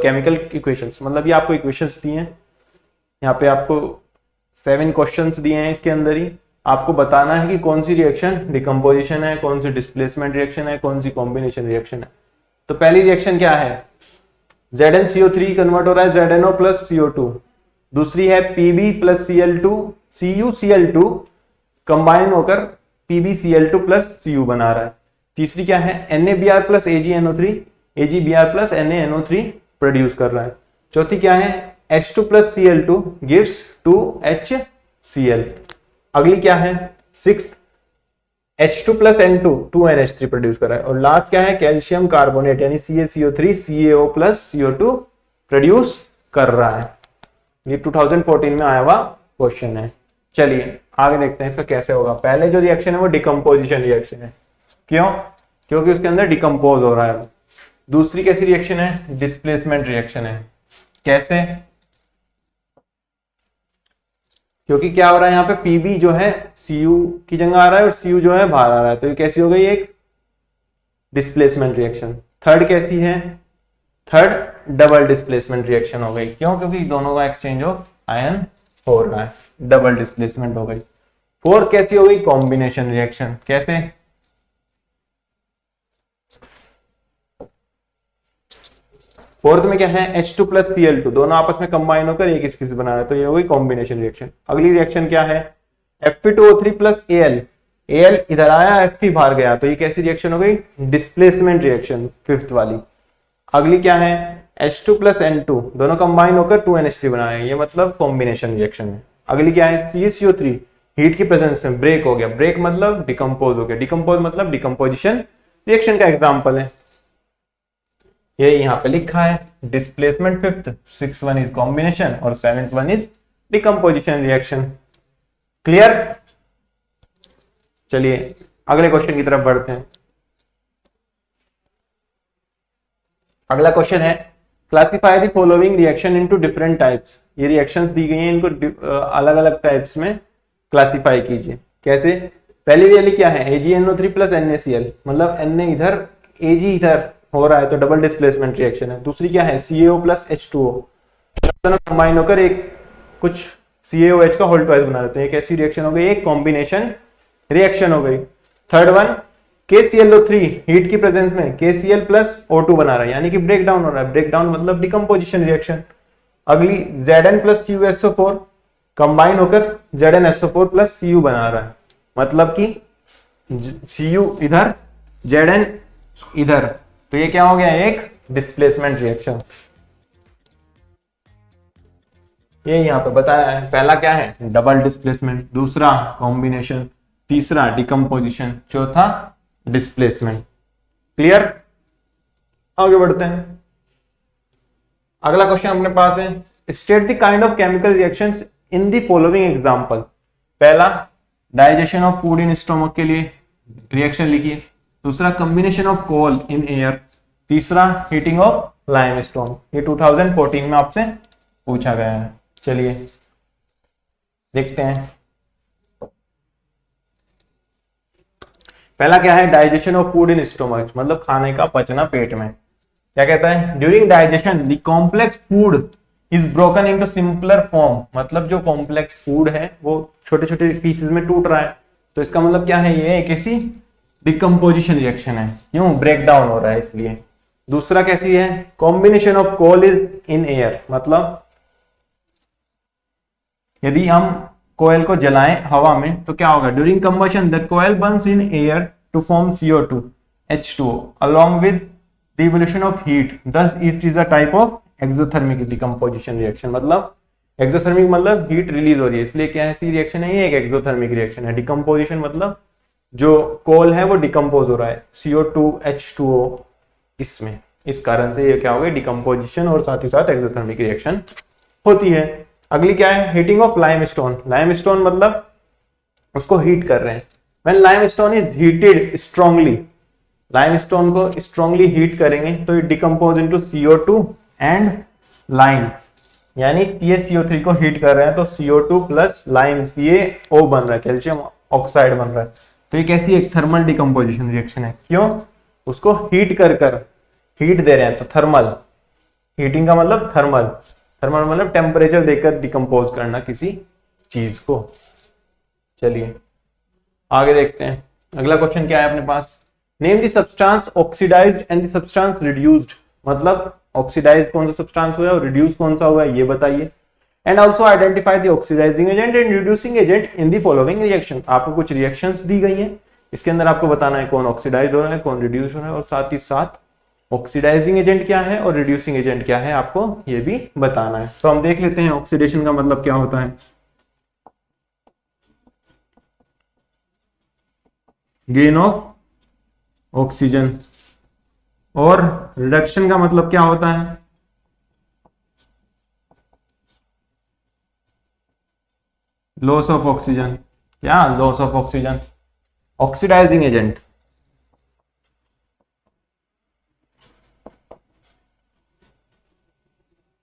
chemical equations. मतलब ये आपको इक्वेशंस दी हैं, यहाँ पे आपको 7 क्वेश्चंस दिए हैं, इसके अंदर ही आपको बताना है कि कौन सी रिएक्शन डिकम्पोजिशन है, कौन सी डिस्प्लेसमेंट रिएक्शन है, कौन सी कॉम्बिनेशन रिएक्शन है। तो पहली रिएक्शन क्या है, ZnCO3 कन्वर्ट हो रहा है ZnO प्लस CO2। दूसरी है Pb plus Cl2 CuCl2 combine होकर PbCl2 प्लस Cu बना रहा है। तीसरी क्या है, NaBr plus AgNO3 AgBr plus NaNO3 produce कर रहा है। चौथी क्या है, H2 plus Cl2 gives 2HCl। अगली क्या है, sixth H2 plus N2 2NH3 produce कर रहा है। और लास्ट क्या है, कैल्शियम कार्बोनेट यानी CaCO3 CaO plus CO2 produce कर रहा है। ये 2014 में आया हुआ क्वेश्चन है। चलिए आगे देखते हैं इसका कैसे होगा। पहले जो रिएक्शन है वो डिकम्पोजिशन रिएक्शन है, क्यों, क्योंकि उसके अंदर डिकम्पोज हो रहा है। दूसरी कैसी रिएक्शन है, डिस्प्लेसमेंट रिएक्शन है। कैसे, क्योंकि क्या हो रहा है यहाँ पे Pb जो है Cu की जगह आ रहा है और Cu जो है बाहर आ रहा है, तो ये कैसी हो गई, एक डिस्प्लेसमेंट रिएक्शन। थर्ड कैसी है, थर्ड डबल डिस्प्लेसमेंट रिएक्शन हो गई। क्यों, क्योंकि दोनों का एक्सचेंज ऑफ आयन हो रहा है, डबल डिस्प्लेसमेंट हो गई। फोर्थ कैसी हो गई, कॉम्बिनेशन रिएक्शन। कैसे, फोर्थ में क्या है, H2 प्लस Cl2 दोनों आपस में कंबाइन होकर एक स्पीसीज बना रहा है, तो ये हो गई कॉम्बिनेशन रिएक्शन। अगली रिएक्शन क्या है, Fe2O3 प्लस Al इधर आया, Fe बाहर गया, तो ये कैसी रिएक्शन हो गई, डिस्प्लेसमेंट रिएक्शन, फिफ्थ वाली। अगली क्या है, H2 प्लस N2 दोनों कंबाइन होकर 2NH3 बना रहे हैं, ये मतलब कॉम्बिनेशन रिएक्शन है। अगली क्या है, CaCO3 हीट की प्रेजेंस में ब्रेक हो गया, ब्रेक मतलब डिकम्पोज हो गया, डिकम्पोज मतलब डिकम्पोजिशन रिएक्शन का एग्जाम्पल है। ये यहाँ पे लिखा है, displacement fifth, 6th one is combination और 7th one is decomposition reaction. Clear. चलिए अगले क्वेश्चन की तरफ बढ़ते हैं। अगला क्वेश्चन है, classify the following reaction into different types. ये रिएक्शंस दी गई हैं, इनको अलग अलग टाइप्स में क्लासिफाई कीजिए। कैसे, पहली वाली क्या है, AgNO3 प्लस NaCl, मतलब Na इधर Ag इधर हो रहा है तो डबल डिस्प्लेसमेंट रिएक्शन है। दूसरी क्या है, CaO प्लस H2O दोनों कंबाइन होकर एक कुछ CaOH का होल ट्वाइस बना देते हैं, एक ऐसी रिएक्शन हो गई, एक कॉम्बिनेशन रिएक्शन हो गई। थर्ड वन, KClO3 हीट की प्रेजेंस में KCl प्लस O2 बना रहा है, यानी कि ब्रेक डाउन हो रहा है, ब्रेक डाउन मतलब डिकम्पोजिशन रिएक्शन। अगली Zn प्लस CuSO4 कंबाइन होकर ZnSO4 प्लस Cu बना रहा है, मतलब कि Cu इधर Zn इधर, तो ये क्या हो गया, एक डिस्प्लेसमेंट रिएक्शन। ये यहां पे बताया है। पहला क्या है, डबल डिस्प्लेसमेंट, दूसरा कॉम्बिनेशन, तीसरा डिकम्पोजिशन, चौथा डिस्प्लेसमेंट। क्लियर। आगे बढ़ते हैं। अगला क्वेश्चन अपने पास है, state the kind of chemical reactions in the following example. पहला digestion of food in stomach के लिए रिएक्शन लिखिए। दूसरा combination of coal in air. तीसरा हीटिंग ऑफ लाइमस्टोन। ये 2014 में आपसे पूछा गया है। चलिए देखते हैं। पहला क्या है, digestion of food in stomach, मतलब खाने का पचना पेट में। क्या कहता है, during digestion the complex food is broken into simpler form, मतलब जो कॉम्प्लेक्स फूड है वो छोटे छोटे पीसेस में टूट रहा है, तो इसका मतलब क्या है, ये एक ऐसी डिकम्पोजिशन रिएक्शन है। क्यों, ब्रेक डाउन हो रहा है इसलिए। दूसरा कैसी है, combination of coal is in air, मतलब यदि हम कोयल को जलाएं हवा में तो क्या होगा, during combustion the coal burns in air to form CO2 H2O along with the evolution of heat, thus it is a type of exothermic decomposition reaction। मतलब एक्सोथर्मिक मतलब हीट रिलीज हो रही है, इसलिए क्या ऐसी रिएक्शन है, ये एक एक्सोथर्मिक रिएक्शन है। डिकम्पोजिशन मतलब जो कोल है वो डिकम्पोज हो रहा है CO2 H2O इसमें। इस कारण से ये क्या हो गया, डिकम्पोजिशन और साथ ही साथ एक्सोथर्मिक रिएक्शन होती है। अगली क्या है, हीटिंग ऑफ लाइमस्टोन। लाइमस्टोन मतलब उसको हीट कर रहे हैं। When limestone is heated strongly, limestone को स्ट्रांगली हीट करेंगे तो it decompose into CO2 and lime, यानी CaCO3 को हीट कर रहे हैं तो CO2 प्लस लाइम CaO बन रहा है, कैल्शियम ऑक्साइड बन रहा है। तो ये कैसी एक थर्मल डिकम्पोजिशन रिएक्शन है, क्यों, उसको हीट कर हीट दे रहे हैं तो थर्मल, हीटिंग का मतलब थर्मल, थर्मल मतलब टेम्परेचर देकर डिकम्पोज करना किसी चीज को। चलिए आगे देखते हैं, अगला क्वेश्चन क्या है अपने पास, name the substance oxidised and the substance reduced, मतलब ऑक्सीडाइज कौन सा सब्सटेंस हुआ है और रिड्यूस कौन सा हुआ है ये बताइए। And also identify the oxidising agent and reducing agent in the following reaction. आपको कुछ रिएक्शंस दी गई हैं, इसके अंदर आपको बताना है कौन ऑक्सीडाइज हो रहा है, कौन रिड्यूस हो रहा है, और साथ ही साथ ऑक्सीडाइजिंग एजेंट क्या है और रिड्यूसिंग एजेंट क्या है आपको ये भी बताना है। तो हम देख लेते हैं ऑक्सीडेशन का मतलब क्या होता है। गेन ऑफ ऑक्सीजन, और रिडक्शन का मतलब क्या होता है, लॉस ऑफ ऑक्सीजन। क्या, loss of oxygen. Oxidising agent,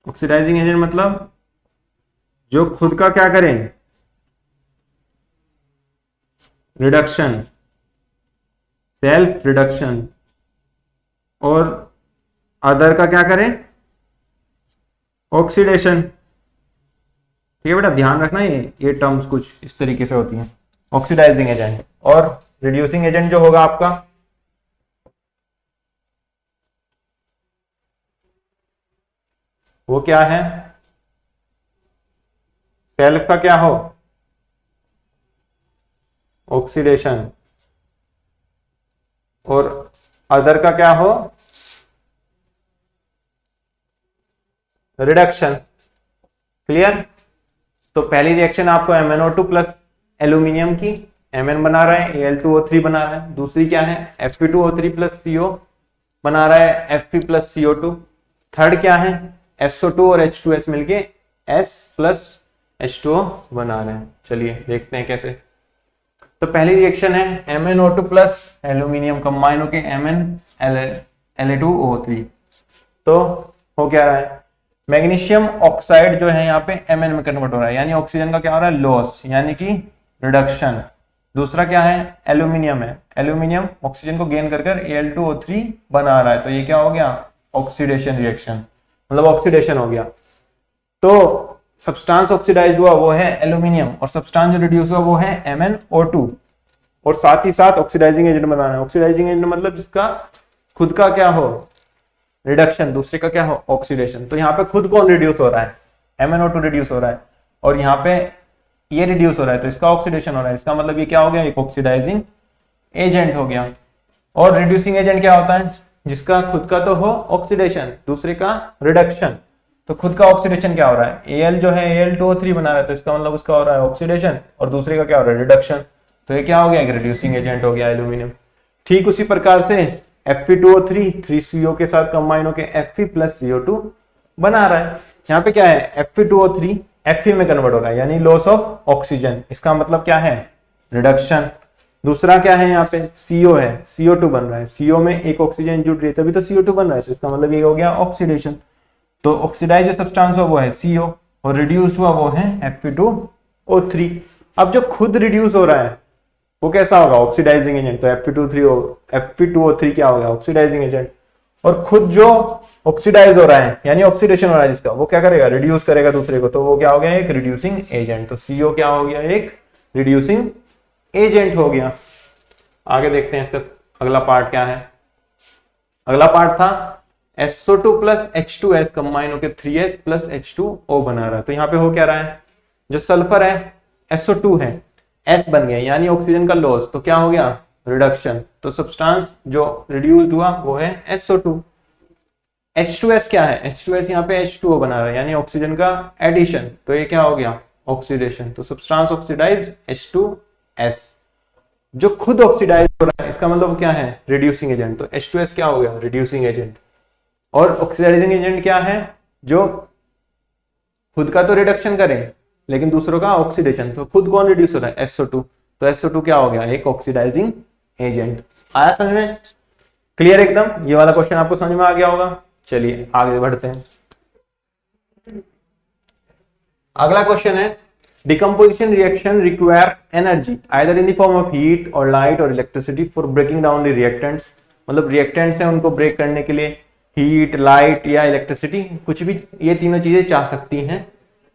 oxidising agent मतलब जो खुद का क्या करें, रिडक्शन, सेल्फ रिडक्शन, और अदर का क्या करें, ऑक्सीडेशन। ठीक है बेटा, ध्यान रखना ये टर्म्स कुछ इस तरीके से होती हैं, ऑक्सीडाइजिंग एजेंट। और रिड्यूसिंग एजेंट जो होगा आपका, वो क्या है, सेल्फ का क्या हो, ऑक्सीडेशन, और अदर का क्या हो, रिडक्शन। क्लियर। तो पहली रिएक्शन आपको MnO2 प्लस एल्यूमिनियम की, Mn बना रहा है, Al2O3 बना रहा है। दूसरी क्या है, Fe2O3 प्लस CO बना रहा है, Fe प्लस CO2। थर्ड क्या है, SO2 और H2S मिलके S प्लस H2O बना रहे हैं। चलिए देखते हैं कैसे। तो पहली रिएक्शन है MnO2 प्लस एल्यूमिनियम कंबाइन होके MnLa2O3। तो हो क्या रहा है, मैग्नीशियम ऑक्साइड जो है यहाँ पे Mn में कन्वर्ट हो रहा है, यानी ऑक्सीजन का क्या हो रहा है, लॉस, यानी कि रिडक्शन। दूसरा क्या है, एल्यूमिनियम है, एल्यूमिनियम ऑक्सीजन को गेन कर Al2O3 बना रहा है, तो ये क्या हो गया, ऑक्सीडेशन रिएक्शन, मतलब ऑक्सीडेशन हो गया। तो सब्सटेंस ऑक्सीडाइज्ड हुआ वो है एल्यूमिनियम, और सब्सटेंस जो रिड्यूस हुआ वो है MnO2, और साथ ही साथ ऑक्सीडाइजिंग एजेंट बनाना है। ऑक्सीडाइजिंग एजेंट मतलब जिसका खुद का क्या हो, रिडक्शन, दूसरे का क्या हो, ऑक्सीडेशन। तो यहाँ पे खुद कौन रिड्यूस हो रहा है, MnO2 रिड्यूस हो रहा है, और यहाँ पे ये रिड्यूस हो रहा है तो इसका ऑक्सीडेशन हो रहा है। इसका मतलब ये क्या हो गया, एक ऑक्सीडाइजिंग एजेंट हो गया। और रिड्यूसिंग एजेंट क्या होता है, जिसका खुद का तो हो ऑक्सीडेशन, दूसरे का रिडक्शन। तो खुद का ऑक्सीडेशन क्या हो रहा है, Al जो है Al2O3 बना रहा है, तो इसका मतलब उसका हो रहा है ऑक्सीडेशन, और दूसरे का क्या हो रहा है, रिडक्शन। तो ये क्या हो गया, एक रिड्यूसिंग एजेंट हो गया एल्यूमिनियम। ठीक उसी प्रकार से Fe2O3 3CO के साथ कंबाइन होकर Fe प्लस CO2 बना रहा है। यहाँ पे क्या है, Fe2O3 Fe में कन्वर्ट हो रहा है, यानी लॉस ऑफ ऑक्सीजन, इसका मतलब क्या है, रिडक्शन। दूसरा क्या है, यहाँ पे CO है, CO2 बन रहा है, CO में एक ऑक्सीजन जुड़ रही है तभी तो CO2 बन रहा है, तो इसका मतलब ये हो गया ऑक्सीडेशन। तो ऑक्सीडाइज सब्सटेंस हुआ वो है CO, और रिड्यूस हुआ वो है Fe2O3। अब जो खुद रिड्यूस हो रहा है वो कैसा होगा, ऑक्सीडाइजिंग एजेंट, तो Fe2O3 क्या होगा, ऑक्सीडाइजिंग एजेंट। और खुद जो ऑक्सीडाइज हो रहा है यानी ऑक्सीडेशन हो रहा है जिसका, वो क्या करेगा, रिड्यूस करेगा दूसरे को, तो वो क्या हो गया, एक रिड्यूसिंग एजेंट। तो CO क्या हो गया, एक रिड्यूसिंग एजेंट हो गया। आगे देखते हैं इसका अगला पार्ट क्या है। अगला पार्ट था SO2 प्लस H2S कंबाइन होकर 3S प्लस H2O बना रहा है। तो यहाँ पे हो क्या रहा है, जो सल्फर है SO2 है, S बन गया, यानी ऑक्सीजन का लॉस, तो क्या हो गया, रिडक्शन। तो सब्सटेंस जो रिड्यूस्ड हुआ वो है SO2। H2S क्या है, H2S यहाँ पे H2O बना रहा है, यानी ऑक्सीजन का एडिशन, तो ये क्या हो गया, ऑक्सीडेशन। तो सब्सटेंस ऑक्सीडाइज H2S, जो खुद ऑक्सीडाइज हो रहा है इसका मतलब क्या है, रिड्यूसिंग एजेंट। तो H2S क्या हो गया, रिड्यूसिंग एजेंट। और ऑक्सीडाइजिंग एजेंट क्या है, जो खुद का तो रिडक्शन करे लेकिन दूसरों का ऑक्सीडेशन, तो खुद कौन रिड्यूस हो रहा है, SO2, तो SO2 क्या हो गया, एक ऑक्सीडाइजिंग एजेंट। आया समझ में, क्लियर एकदम, ये वाला क्वेश्चन आपको समझ में आ गया होगा। चलिए आगे बढ़ते हैं। अगला क्वेश्चन है, decomposition reaction require energy either in the form of heat और लाइट और electricity for breaking down the reactants, मतलब रिएक्टेंट्स हैं उनको ब्रेक करने के लिए हीट, लाइट या इलेक्ट्रिसिटी, कुछ भी ये तीनों चीजें चाह सकती हैं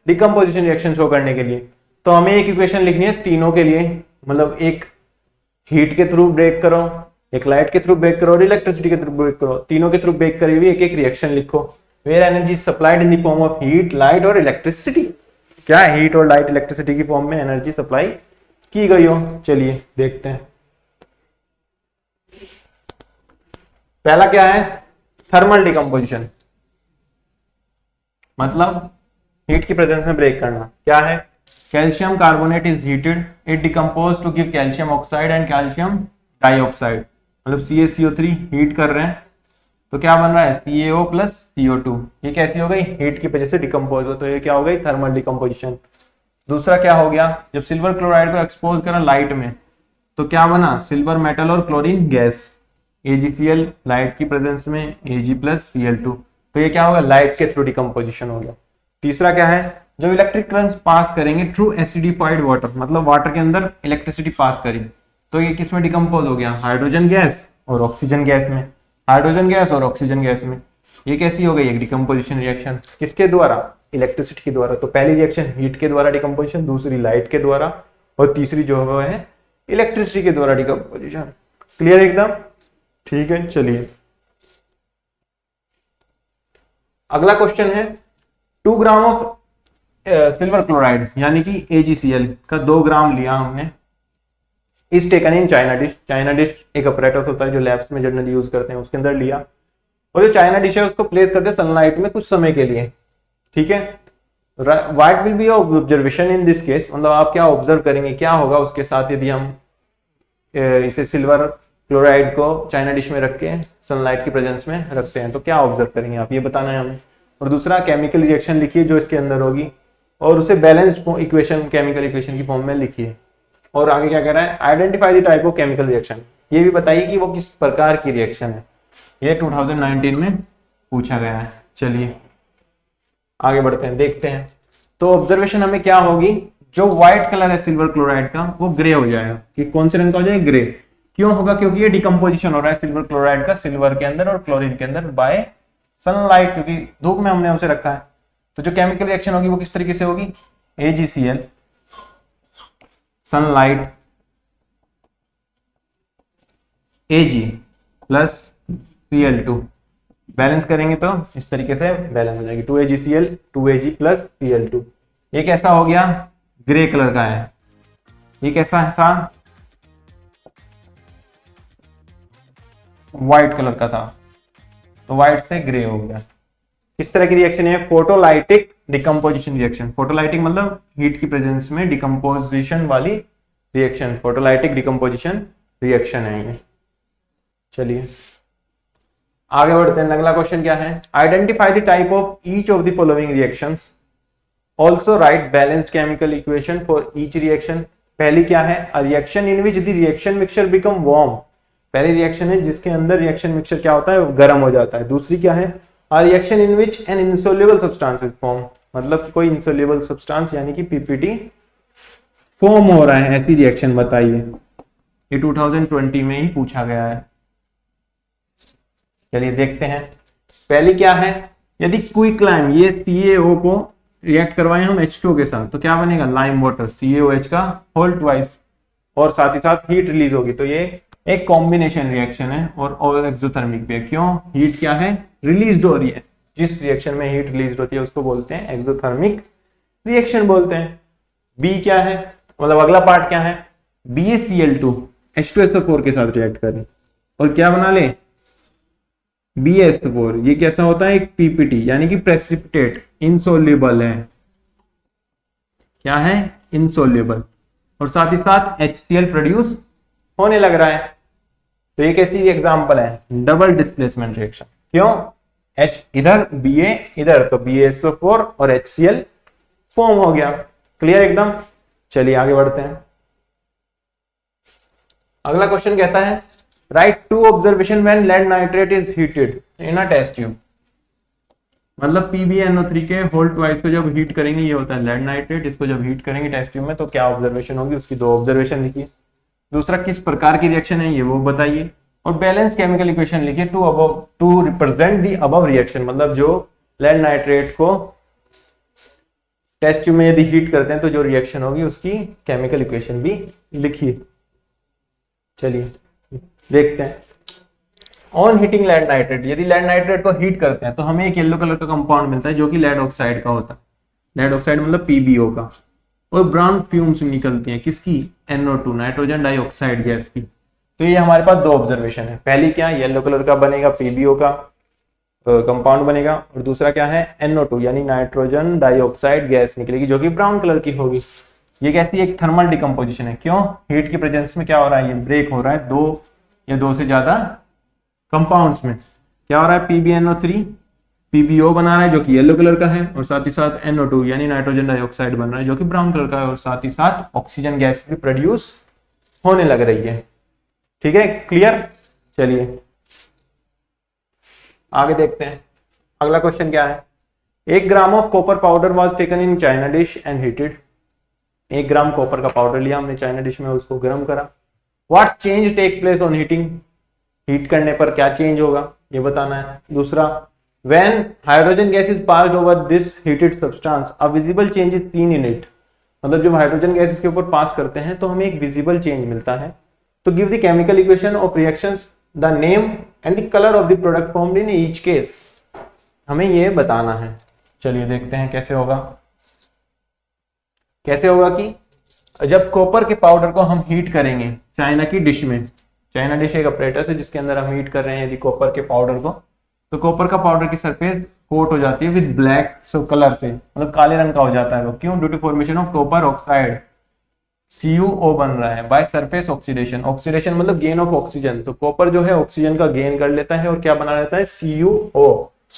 डिकम्पोजिशन रिएक्शन शो करने के लिए। तो हमें एक इक्वेशन लिखनी है तीनों के लिए, मतलब एक हीट के थ्रू ब्रेक करो, एक लाइट के थ्रू ब्रेक करो और इलेक्ट्रिसिटी के थ्रू ब्रेक करो, तीनों के थ्रू ब्रेक करी हुई एक एक रिएक्शन लिखो। Where energy supplied in the form of heat, light और इलेक्ट्रिसिटी, क्या हीट और लाइट इलेक्ट्रिसिटी की फॉर्म में एनर्जी सप्लाई की गई हो। चलिए देखते हैं। पहला क्या है, थर्मल डिकम्पोजिशन, मतलब हीट की प्रेजेंस में ब्रेक करना। क्या है, calcium carbonate is heated, it decompose to give calcium oxide and calcium dioxide, मतलब CaCO3 हीट कर रहे हैं तो क्या बन रहा है, CaO प्लस CO2, ये कैसी हो गई, हीट की वजह से डिकम्पोज हो, तो ये क्या हो गई, थर्मल डिकम्पोजिशन। दूसरा क्या हो गया, जब सिल्वर क्लोराइड को एक्सपोज करा लाइट में तो क्या बना, सिल्वर मेटल और क्लोरीन गैस, AgCl लाइट की प्रेजेंस में Ag प्लस Cl2, तो ये क्या होगा, लाइट के थ्रू डिकम्पोजिशन हो गया। तीसरा क्या है, जब इलेक्ट्रिक करंट्स पास करेंगे थ्रू एसिडिफाइड वाटर, मतलब वाटर के अंदर इलेक्ट्रिसिटी पास करी तो ये किसमें डिकम्पोज हो गया, हाइड्रोजन गैस और ऑक्सीजन गैस में, हाइड्रोजन गैस और ऑक्सीजन गैस में। ये कैसी हो गई, एक डिकम्पोजिशन रिएक्शन, किसके द्वारा, इलेक्ट्रिसिटी के द्वारा। तो पहली रिएक्शन हीट के द्वारा डिकम्पोजिशन, दूसरी लाइट के द्वारा और तीसरी जो है इलेक्ट्रिसिटी के द्वारा डिकम्पोजिशन। क्लियर एकदम, ठीक है। चलिए अगला क्वेश्चन है, 2 ग्राम ऑफ सिल्वर क्लोराइड यानी कि AgCl का 2 ग्राम लिया हमने, is taken in china dish. China dish एक अपरेटस होता है जो लैब्स में जनरली यूज करते हैं, उसके अंदर लिया और जो चाइना डिश है उसको प्लेस करते हैं सनलाइट में कुछ समय के लिए, ठीक है। What will be your observation in this case, मतलब आप क्या ऑब्जर्व करेंगे, क्या होगा उसके साथ यदि हम इसे सिल्वर क्लोराइड को चाइना डिश में रख के सनलाइट की प्रेजेंस में रखते हैं, तो क्या ऑब्जर्व करेंगे आप, ये बताना है हमें। और दूसरा केमिकल रिएक्शन लिखिए जो इसके अंदर होगी और उसे बैलेंस्ड इक्वेशन, केमिकल इक्वेशन की फॉर्म में लिखिए। और आगे क्या कह रहा है, identify the type of chemical reaction, ये भी बताइए कि वो किस प्रकार की रिएक्शन है, ये 2019 में पूछा गया है। चलिए आगे बढ़ते हैं, देखते हैं। तो ऑब्जर्वेशन हमें क्या होगी, जो व्हाइट कलर है सिल्वर क्लोराइड का वो ग्रे हो जाएगा, कि कौन से रंग का हो जाएगा, ग्रे। क्यों होगा, क्योंकि ये डिकम्पोजिशन हो रहा है सिल्वर क्लोराइड का सिल्वर के अंदर और क्लोरीन के अंदर बाय सनलाइट, क्योंकि धूप में हमने उसे रखा है। तो जो केमिकल रिएक्शन होगी वो किस तरीके से होगी, AgCl sunlight Ag plus Cl2 balance करेंगे तो इस तरीके से बैलेंस हो जाएगी, 2AgCl 2Ag प्लस Cl2। ये कैसा हो गया, ग्रे कलर का है। ये कैसा था, व्हाइट कलर का था, तो व्हाइट से ग्रे हो गया। किस तरह की रिएक्शन है, फोटोलाइटिक डिकम्पोजिशन रिएक्शन। फोटोलाइटिक मतलब हीट की प्रेजेंस में डिकम्पोजिशन वाली रिएक्शन, फोटोलाइटिक डिकम्पोजिशन रिएक्शन है ये। चलिए आगे बढ़ते हैं। अगला क्वेश्चन क्या है, identify the type of each of the following reactions, also right balanced chemical equation for each reaction. पहली क्या है, a reaction in which the reaction mixture become warm, पहली रिएक्शन है जिसके अंदर रिएक्शन मिक्सचर क्या होता है, गर्म हो जाता है। दूसरी क्या है, a reaction in which N insoluble substance is form, मतलब कोई इनसोल्युबल सब्सटेंस यानी कि PPT फॉर्म हो रहा है, ऐसी रिएक्शन बताइए। ये 2020 में ही पूछा गया है। चलिए देखते हैं। पहली क्या है, यदि क्विकलाइम, ये CaO को रिएक्ट करवाएं हम H2O के साथ तो क्या बनेगा, लाइम वाटर, CaOH का होल ट्वाइस, और साथ ही साथ हीट रिलीज होगी। तो ये एक कॉम्बिनेशन रिएक्शन है और एक्सोथर्मिक पे, क्यों, हीट क्या है, रिलीज हो रही है। जिस रिएक्शन में हीट रिलीज होती है उसको बोलते हैं एक्सोथर्मिक रिएक्शन बोलते हैं। बी क्या है, मतलब अगला पार्ट क्या है, BaCl2 H2SO4 के साथ रिएक्ट करें और क्या बना ले, BaSO4। ये कैसा होता है, एक PPT यानी कि प्रेसिपिटेट, इनसोल्युबल है, क्या है, इनसोल्युबल, और साथ ही साथ HCl प्रोड्यूस होने लग रहा है। तो ये कैसी एग्जांपल है, डबल डिस्प्लेसमेंट रिएक्शन। क्यों, H इधर, Ba इधर, तो BaSO4 और HCl फॉर्म हो गया। क्लियर एकदम। चलिए आगे बढ़ते हैं। अगला क्वेश्चन कहता है write to observation when lead nitrate is heated in a test tube. मतलब PbNO3 के होल ट्वाइस को जब हीट करेंगे, ये होता है लेड नाइट्रेट, इसको जब हीट करेंगे टेस्ट ट्यूब में तो क्या ऑब्जर्वेशन होगी, उसकी 2 ऑब्जर्वेशन लिखिए। दूसरा किस प्रकार की रिएक्शन है ये वो बताइए, और बैलेंस केमिकल इक्वेशन लिखिए to represent the above reaction. मतलब जो लेड नाइट्रेट को टेस्ट ट्यूब में यदि हीट करते हैं तो जो रिएक्शन होगी उसकी केमिकल इक्वेशन भी लिखिए। चलिए देखते हैं। ऑन हीटिंग लेड नाइट्रेट, यदि लेड नाइट्रेट को हीट करते हैं तो हमें एक येलो कलर का कंपाउंड मिलता है जो कि लेड ऑक्साइड का होता है। लेड ऑक्साइड मतलब PbO का, और ब्राउन फ्यूम्स निकलती हैं किसकी, NO2 नाइट्रोजन डाइऑक्साइड गैस की। तो ये हमारे पास 2 ऑब्जर्वेशन है। पहली क्या, येलो कलर का बनेगा PbO का कंपाउंड बनेगा, और दूसरा क्या है, NO2 यानी नाइट्रोजन डाइऑक्साइड गैस निकलेगी जो कि ब्राउन कलर की होगी। ये कैसी एक थर्मल डिकम्पोजिशन है। क्यों, हीट की प्रेजेंस में क्या हो रहा है, ये ब्रेक हो रहा है 2 या 2 से ज्यादा कंपाउंड्स में। क्या हो रहा है, PbNO3 PbO बना रहा है जो कि येलो कलर का है, और साथ ही साथ NO2 यानी नाइट्रोजन डाइऑक्साइड बन रहा है जो कि ब्राउन कलर का है, और साथ ही साथ ऑक्सीजन गैस भी प्रोड्यूस होने लग रही है। ठीक है, क्लियर। चलिए आगे देखते हैं। अगला क्वेश्चन क्या है, 1 gram of copper powder was taken in china dish and heated. 1 gram copper का पाउडर लिया हमने चाइना डिश में, उसको गर्म करा। What change take place on heating, heat करने पर क्या चेंज होगा ये बताना है। दूसरा, when hydrogen gas is passed over this heated substance a visible change is seen in it. मतलब जब हाइड्रोजन गैस इसके ऊपर पास करते हैं तो हमें एक विजिबल चेंज मिलता है। तो give the chemical equation of reactions, the name and the colour of the product formed in each case. हमें ये बताना है। चलिए देखते हैं कैसे होगा। कैसे होगा कि जब कॉपर के पाउडर को हम हीट करेंगे चाइना की डिश में, चाइना डिश एक अपरेटस है जिसके अंदर हम हीट कर रहे हैं यदि कॉपर के पाउडर को, तो कॉपर का पाउडर की सरफेस कोट हो जाती है विद ब्लैक कलर से, मतलब काले रंग का हो जाता है वो। क्यों, due to formation of copper oxide, CuO बन रहा है बाय सरफेस ऑक्सीडेशन। ऑक्सीडेशन मतलब गेन ऑफ ऑक्सीजन, तो कॉपर जो है ऑक्सीजन का गेन कर लेता है और क्या बना लेता है, CuO।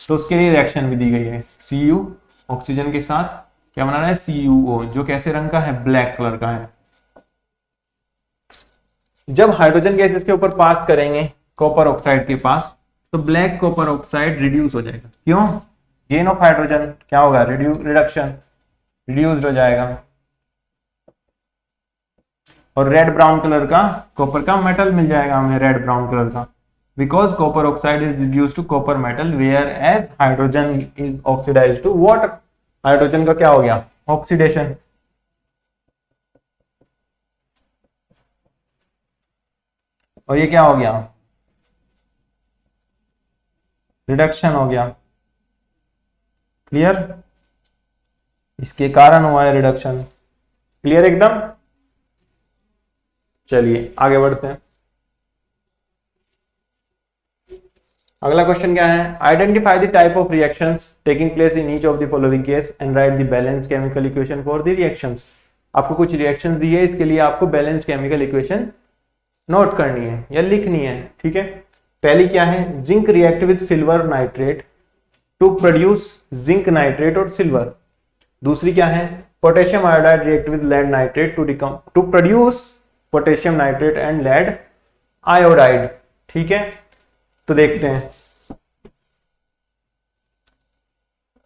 तो उसके लिए रिएक्शन भी दी गई है, Cu ऑक्सीजन के साथ क्या बना रहा है, CuO, जो कैसे रंग का है, ब्लैक कलर का है। जब हाइड्रोजन गैस इसके ऊपर पास करेंगे कॉपर ऑक्साइड के पास, तो ब्लैक कॉपर ऑक्साइड रिड्यूस हो जाएगा। क्यों, गेन ऑफ हाइड्रोजन क्या होगा, रिडक्शन, रिड्यूस्ड हो जाएगा। और रेड ब्राउन कलर का कॉपर का मेटल मिल जाएगा हमें, रेड ब्राउन कलर का, because copper oxide is reduced to copper metal whereas hydrogen is oxidised to water. Hydrogen का क्या हो गया, ऑक्सीडेशन। और ये क्या हो गया, रिडक्शन हो गया। क्लियर, इसके कारण हुआ है रिडक्शन। क्लियर एकदम। चलिए आगे बढ़ते हैं। अगला क्वेश्चन क्या है, identify the type of reactions taking place in each of the following case and right the balanced chemical equation for the reactions. आपको कुछ रिएक्शंस दी है, इसके लिए आपको बैलेंस्ड केमिकल इक्वेशन नोट करनी है या लिखनी है। ठीक है, पहली क्या है, zinc react with silver nitrate to produce zinc nitrate और सिल्वर। दूसरी क्या है, potassium iodide react with lead nitrate to produce potassium nitrate and lead iodide. ठीक है, तो देखते हैं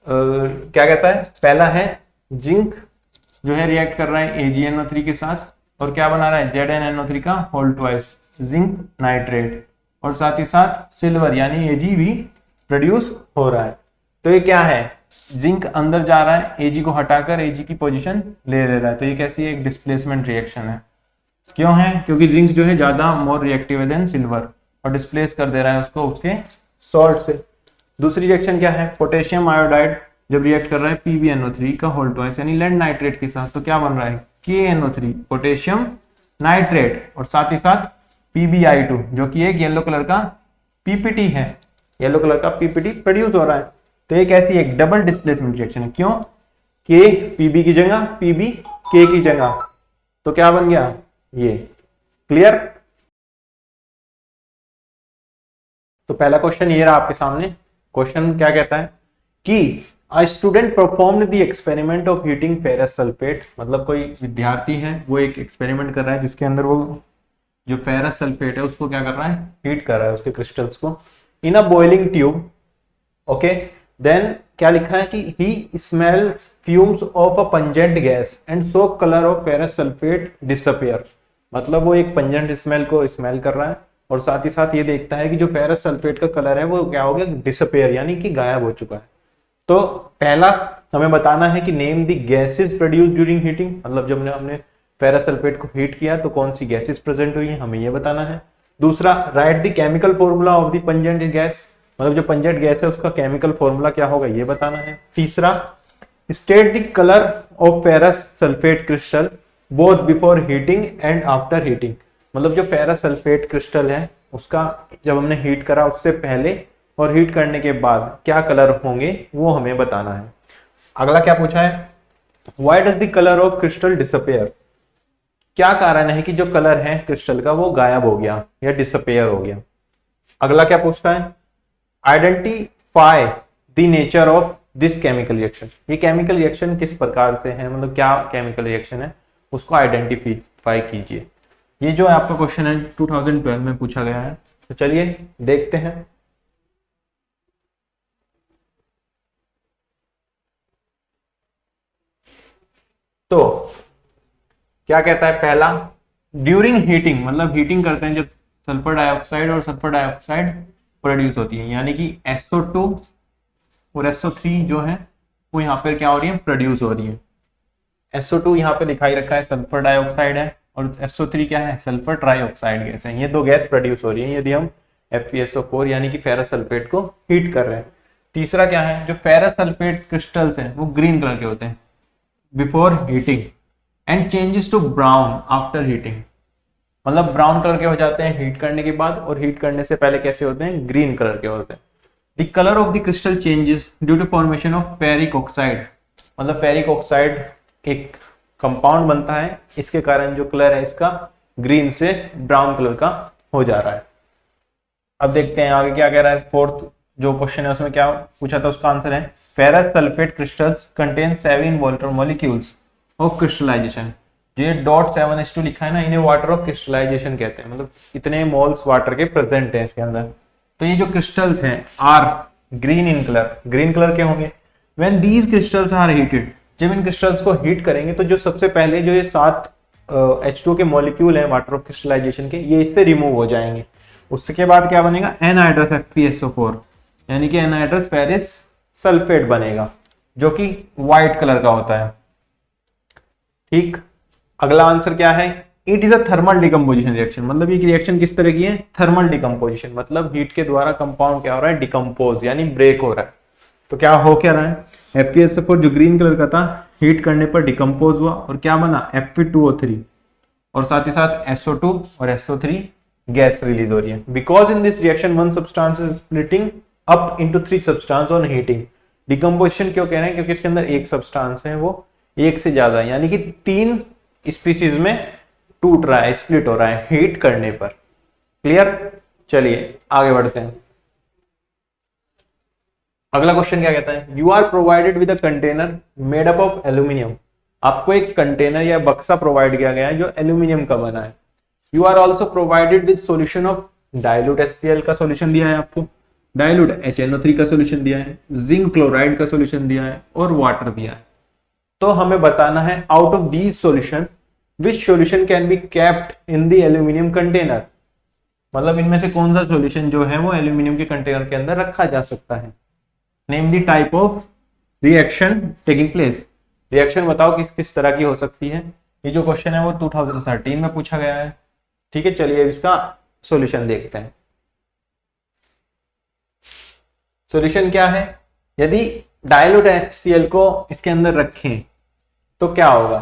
क्या कहता है। पहला है जिंक जो है रिएक्ट कर रहा है AgNO3 के साथ, और क्या बना रहा है, ZnNO3 का होल ट्वाइस जिंक नाइट्रेट, और साथ ही साथ सिल्वर यानी Ag भी प्रोड्यूस हो रहा है। तो ये क्या है, जिंक अंदर जा रहा है, Ag को हटाकर Ag की पोजीशन ले रहा है। तो ये कैसी एक डिस्प्लेसमेंट रिएक्शन है। क्यों है, क्योंकि जिंक जो है ज्यादा मोर रिएक्टिव है देन सिल्वर, और डिस्प्लेस कर दे रहा है उसको उसके सॉल्ट से। दूसरी रिएक्शन क्या है, पोटेशियम आयोडाइड जब रिएक्ट कर रहा है PbNO3 का होल ट्वाइस यानी लेड नाइट्रेट के साथ, तो क्या बन रहा है, KNO3 पोटेशियम नाइट्रेट, और साथ ही साथ PbI2 जो कि एक येलो कलर का PPT है, येलो कलर का PPT प्रोड्यूस हो रहा है। तो एक ऐसी एक डबल डिस्प्लेसमेंट रिएक्शन है। क्यों, K Pb की जगह, Pb K की जगह, तो क्या बन गया ये। क्लियर। तो पहला क्वेश्चन ये रहा आपके सामने, क्वेश्चन क्या कहता है कि a student performed the experiment of heating ferrous sulphate, मतलब कोई विद्यार्थी है वो एक एक्सपेरिमेंट कर रहा है जिसके अंदर वो जो फेरस सल्फेट है उसको क्या कर रहा है, हीट कर रहा है उसके क्रिस्टल्स को in a boiling tube. Okay, then क्या लिखा है कि he smells fumes of a pungent gas and so colour of ferrous sulphate disappear, मतलब वो एक पंजेंट स्मेल को स्मेल कर रहा है और साथ ही साथ ये देखता है कि जो फेरस सल्फेट का कलर है वो क्या हो गया, डिसअपियर, यानी कि गायब हो चुका है। तो पहला हमें बताना है कि name the gases produce during heating, मतलब जब हमने फेरस सल्फेट को हीट किया तो कौन सी गैसेस प्रेजेंट हुई है, हमें ये बताना है। दूसरा, right the chemical formula of the pungent gas, मतलब जो पंजेंट गैस है उसका केमिकल फॉर्मूला क्या होगा, ये बताना है। तीसरा, state the colour of ferrous sulphate crystal both before heating and after heating, मतलब जो फेरस सल्फेट क्रिस्टल है उसका जब हमने हीट करा उससे पहले और हीट करने के बाद क्या कलर होंगे वो हमें बताना है। अगला क्या पूछा है, why does the colour of crystal disappear, क्या कारण है कि जो कलर है क्रिस्टल का वो गायब हो गया या डिसअपियर हो गया। अगला क्या पूछता है, identify the nature of this chemical reaction, ये केमिकल रिएक्शन किस प्रकार से है, मतलब क्या केमिकल रिएक्शन है उसको आइडेंटिफाई कीजिए। ये जो आपका क्वेश्चन है 2012 में पूछा गया है। तो चलिए देखते हैं। तो क्या कहता है, पहला, ड्यूरिंग हीटिंग, मतलब हीटिंग करते हैं जब सल्फर डाइऑक्साइड और सल्फर डाइऑक्साइड प्रोड्यूस होती है, यानी कि SO2 और SO3 जो है वो यहाँ पर क्या हो रही है, प्रोड्यूस हो रही है। SO2 यहाँ पे दिखाई रखा है सल्फर डाइऑक्साइड है और SO3 क्या है, सल्फर ट्राइऑक्साइड गैस है। ये दो गैस प्रोड्यूस हो रही है यदि हम FeSO4 यानी कि फेरस सल्फेट को हीट कर रहे हैं। तीसरा क्या है, जो फेरस सल्फेट क्रिस्टल्स हैं वो ग्रीन कलर के होते हैं before heating and changes to brown after heating, मतलब ब्राउन कलर के हो जाते हैं हीट करने के बाद और हीट करने से पहले कैसे होते हैं, ग्रीन कलर के होते हैं। The colour of the crystal changes due to formation of ferric oxide, मतलब फेरिक ऑक्साइड एक कंपाउंड बनता है, इसके कारण जो कलर है इसका ग्रीन से ब्राउन कलर का हो जा रहा है। अब देखते हैं आगे क्या कह रहा है। फोर्थ जो क्वेश्चन है उसमें क्या पूछा था, उसका आंसर है ferrous sulphate crystals contain 7 water molecules of crystallisation, जो ये .7H2 लिखा है ना, इन्हें वाटर ऑफ क्रिस्टलाइजेशन कहते हैं, मतलब इतने मोल्स वाटर के प्रेजेंट है इसके अंदर। तो ये जो क्रिस्टल्स हैं are green in colour, green colour के होंगे। When these crystals are heated, जब इन क्रिस्टल्स को हीट करेंगे तो जो सबसे पहले जो ये 7 H2 के मॉलिक्यूल हैं वाटर ऑफ क्रिस्टलाइजेशन के, ये इससे रिमूव हो जाएंगे। उसके बाद क्या बनेगा, एनहाइड्रस FeSO4, यानी कि एनहाइड्रस फेरस सल्फेट बनेगा जो कि व्हाइट कलर का होता है। ठीक, अगला आंसर क्या है, it is a thermal decomposition reaction, मतलब ये रिएक्शन किस तरह की है, थर्मल डिकम्पोजिशन, मतलब हीट के द्वारा कंपाउंड क्या हो रहा है, डिकम्पोज यानी ब्रेक हो रहा है। तो क्या हो क्या रहा है, FeSO4 जो ग्रीन कलर का था हीट करने पर डिकम्पोज हुआ और क्या बना, Fe2O3, और साथ ही साथ SO2 और SO3 गैस रिलीज हो रही है। Because in this reaction one substance is splitting up into 3 substance on heating. Decomposition क्यों कह रहे हैं, क्योंकि इसके अंदर एक सब्सटेंस है वो एक से ज्यादा यानी कि 3 स्पीसीज में टूट रहा है, स्प्लिट हो रहा है हीट करने पर। क्लियर, चलिए आगे बढ़ते हैं। अगला क्वेश्चन क्या कहता है, you are provided with a container made up of aluminium, आपको एक कंटेनर या बक्सा प्रोवाइड किया गया है जो एल्यूमिनियम का बना है। You are also provided with solution of dilute HCl का सॉल्यूशन दिया है आपको, डाइल्यूट HNO3 का सॉल्यूशन दिया है, जिंक क्लोराइड का सॉल्यूशन दिया है और वाटर दिया है। तो हमें बताना है out of these solution which solution can be kept in the aluminium container, मतलब इनमें से कौन सा सॉल्यूशन जो है वो एल्यूमिनियम के कंटेनर के अंदर रखा जा सकता है। Name the type of reaction taking place, reaction बताओ किस किस तरह की हो सकती है। ये जो क्वेश्चन है वो 2013 में पूछा गया है। ठीक है, चलिए अब इसका सॉल्यूशन देखते हैं। सॉल्यूशन क्या है, यदि डाइल्यूट HCl को इसके अंदर रखें तो क्या होगा,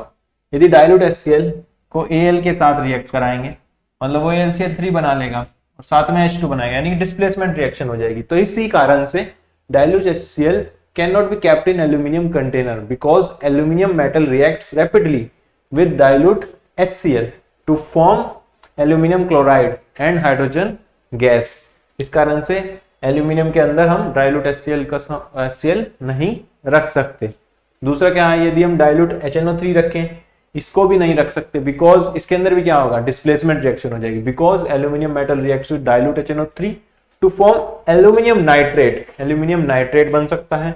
यदि डाइल्यूट HCl को Al के साथ रिएक्ट कराएंगे मतलब वो AlCl3 बना लेगा और साथ में H2 बनाएगा, यानी कि डिस्प्लेसमेंट रिएक्शन हो जाएगी। तो इसी कारण से dilute HCl cannot be kept in aluminum container because aluminum metal reacts rapidly with dilute HCl to form aluminum chloride and hydrogen gas। इस कारण से एल्यूमिनियम के अंदर हम डाइल्यूट HCl नहीं रख सकते। दूसरा क्या है, यदि हम डाइल्यूट HNO3 रखें, इसको भी नहीं रख सकते, बिकॉज इसके अंदर भी क्या होगा, डिस्प्लेसमेंट रिएक्शन हो जाएगी। Because aluminium metal reacts with dilute HNO3 to form aluminium nitrate, aluminium nitrate बन सकता है,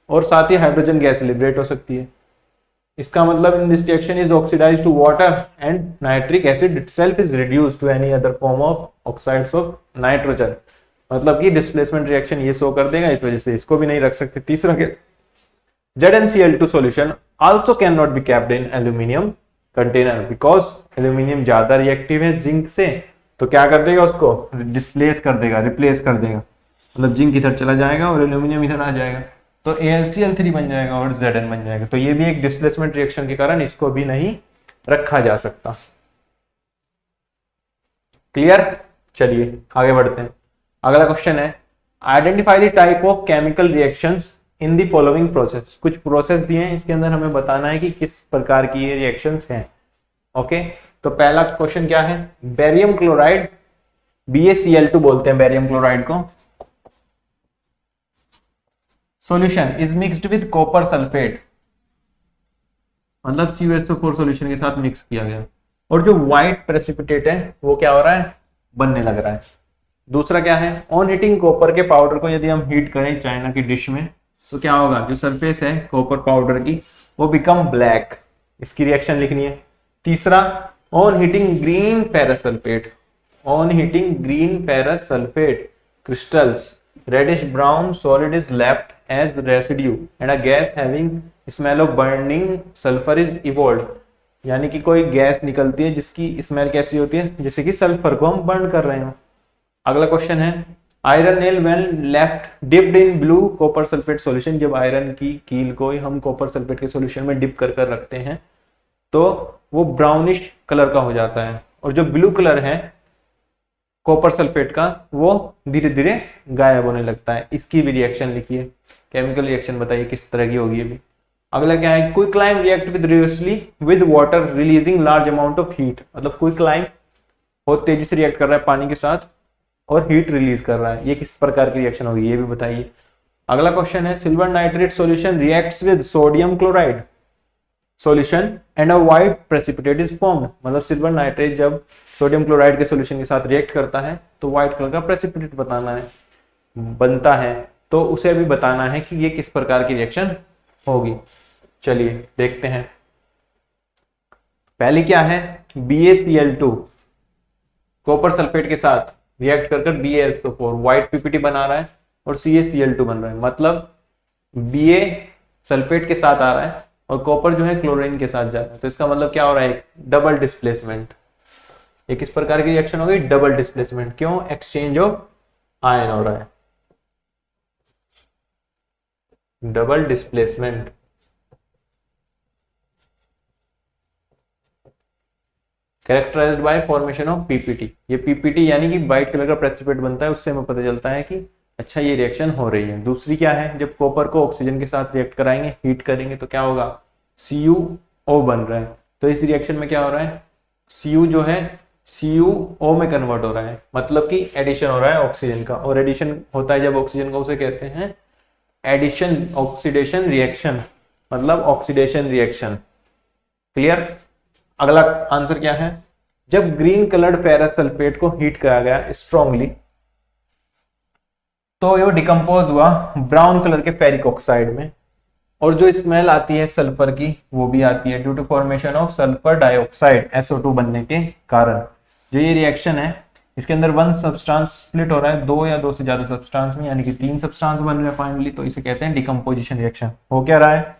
और साथ ही हाइड्रोजन गैस लिबरेट हो सकती है। इसका मतलब in this reaction is oxidised to water and nitric acid itself is reduced to any other form of oxides of nitrogen. मतलब कि डिस्प्लेसमेंट रिएक्शन ये शो कर देगा, इस वजह से इसको भी नहीं रख सकते। तीसरा क्या, ZnCl2 solution also cannot be kept in aluminum container because aluminium ज्यादा रिएक्टिव है जिंक से, तो क्या कर देगा, उसको डिस्प्लेस कर देगा, रिप्लेस कर देगा। मतलब जिंक इधर चला जाएगा और एल्यूमिनियम इधर आ जाएगा, तो AlCl3 बन जाएगा और Zn बन जाएगा। तो ये भी एक डिस्प्लेसमेंट रिएक्शन के कारण इसको भी नहीं रखा जा सकता। क्लियर? चलिए आगे बढ़ते हैं। अगला क्वेश्चन है, identify the type of chemical reactions in the following process. कुछ प्रोसेस दिए हैं, इसके अंदर हमें बताना है कि किस प्रकार की ये रिएक्शंस हैं। ओके, तो पहला क्वेश्चन क्या है, बेरियम क्लोराइड, BaCl2 बोलते हैं बेरियम क्लोराइड को, solution is mixed with copper sulphate, मतलब CuSO4 सॉल्यूशन के साथ मिक्स किया गया, और जो व्हाइट प्रेसिपिटेट है वो क्या हो रहा है, बनने लग रहा है। दूसरा क्या है, ऑन हीटिंग कॉपर के पाउडर को यदि हम हीट करें चाइना की डिश में, तो क्या होगा, जो सरफेस है कॉपर पाउडर की वो बिकम ब्लैक, इसकी रिएक्शन लिखनी है। तीसरा, on heating green ferrous sulphate, on heating green ferrous sulphate crystals reddish brown solid is left as residue and a gas having smell of burning sulphur is evolved, यानी कि कोई गैस निकलती है जिसकी स्मेल कैसी होती है, जैसे कि सल्फर को हम बर्न कर रहे हो। अगला क्वेश्चन है, iron nail when left dipped in blue copper sulphate solution, जब आयरन की कील को हम कॉपर सल्फेट के सॉल्यूशन में डिप कर रखते हैं तो वो ब्राउनिश कलर का हो जाता है, और जो ब्लू कलर है कॉपर सल्फेट का वो धीरे धीरे गायब होने लगता है। इसकी भी रिएक्शन लिखिए, केमिकल रिएक्शन बताइए किस तरह की होगी अभी। अगला क्या है, quicklime react with reversely with water releasing large amount of heat, मतलब क्विकलाइम बहुत तेजी से रिएक्ट कर रहा है पानी के साथ और हीट रिलीज कर रहा है, ये किस प्रकार की रिएक्शन होगी ये भी बताइए। अगला क्वेश्चन है, silver nitrate solution reacts with sodium chloride solution and a white precipitate is formed, मतलब सिल्वर नाइट्रेट जब सोडियम क्लोराइड के सॉल्यूशन के साथ रिएक्ट करता है तो व्हाइट कलर का प्रेसिपिटेट बनता है, तो उसे भी बताना है कि ये किस प्रकार की रिएक्शन होगी। चलिए देखते हैं। पहली क्या है, BaCl2 कॉपर सल्फेट के साथ रिएक्ट कर BaSO4 व्हाइट PPT बना रहा है और CaCl2 बन रहा है, मतलब Ba सल्फेट के साथ आ रहा है और कॉपर जो है क्लोरीन के साथ जा रहा है, तो इसका मतलब क्या हो रहा है, डबल डिस्प्लेसमेंट। ये किस प्रकार की रिएक्शन होगी, डबल डिस्प्लेसमेंट। क्यों, एक्सचेंज ऑफ आयन हो रहा है, double displacement. Characterised by formation of PPT, ये PPT यानी कि व्हाइट कलर का प्रेसिपिटेट बनता है, उससे हमें पता चलता है कि अच्छा ये रिएक्शन हो रही है। दूसरी क्या है, जब कॉपर को ऑक्सीजन के साथ रिएक्ट कराएंगे, हीट करेंगे तो क्या होगा, CuO बन रहा है, तो इस रिएक्शन में क्या हो रहा है, Cu जो है CuO में कन्वर्ट हो रहा है, मतलब कि एडिशन हो रहा है ऑक्सीजन का, और एडिशन होता है जब ऑक्सीजन का, उसे कहते हैं एडिशन ऑक्सीडेशन रिएक्शन, मतलब ऑक्सीडेशन रिएक्शन। क्लियर? अगला आंसर क्या है, जब ग्रीन कलर्ड फेरस सल्फेट को हीट करा गया स्ट्रांगली तो ये डिकम्पोज हुआ ब्राउन कलर के फेरिक ऑक्साइड में, और जो स्मेल आती है सल्फर की वो भी आती है due to formation of sulphur dioxide SO2 बनने के कारण। जो ये रिएक्शन है इसके अंदर वन सब्सटेंस स्प्लिट हो रहा है दो या दो से ज्यादा सब्सटेंस में, यानी कि 3 सब्सटेंस बन रहे हैं फाइनली, तो इसे कहते हैं डिकम्पोजिशन रिएक्शन। हो क्या रहा है,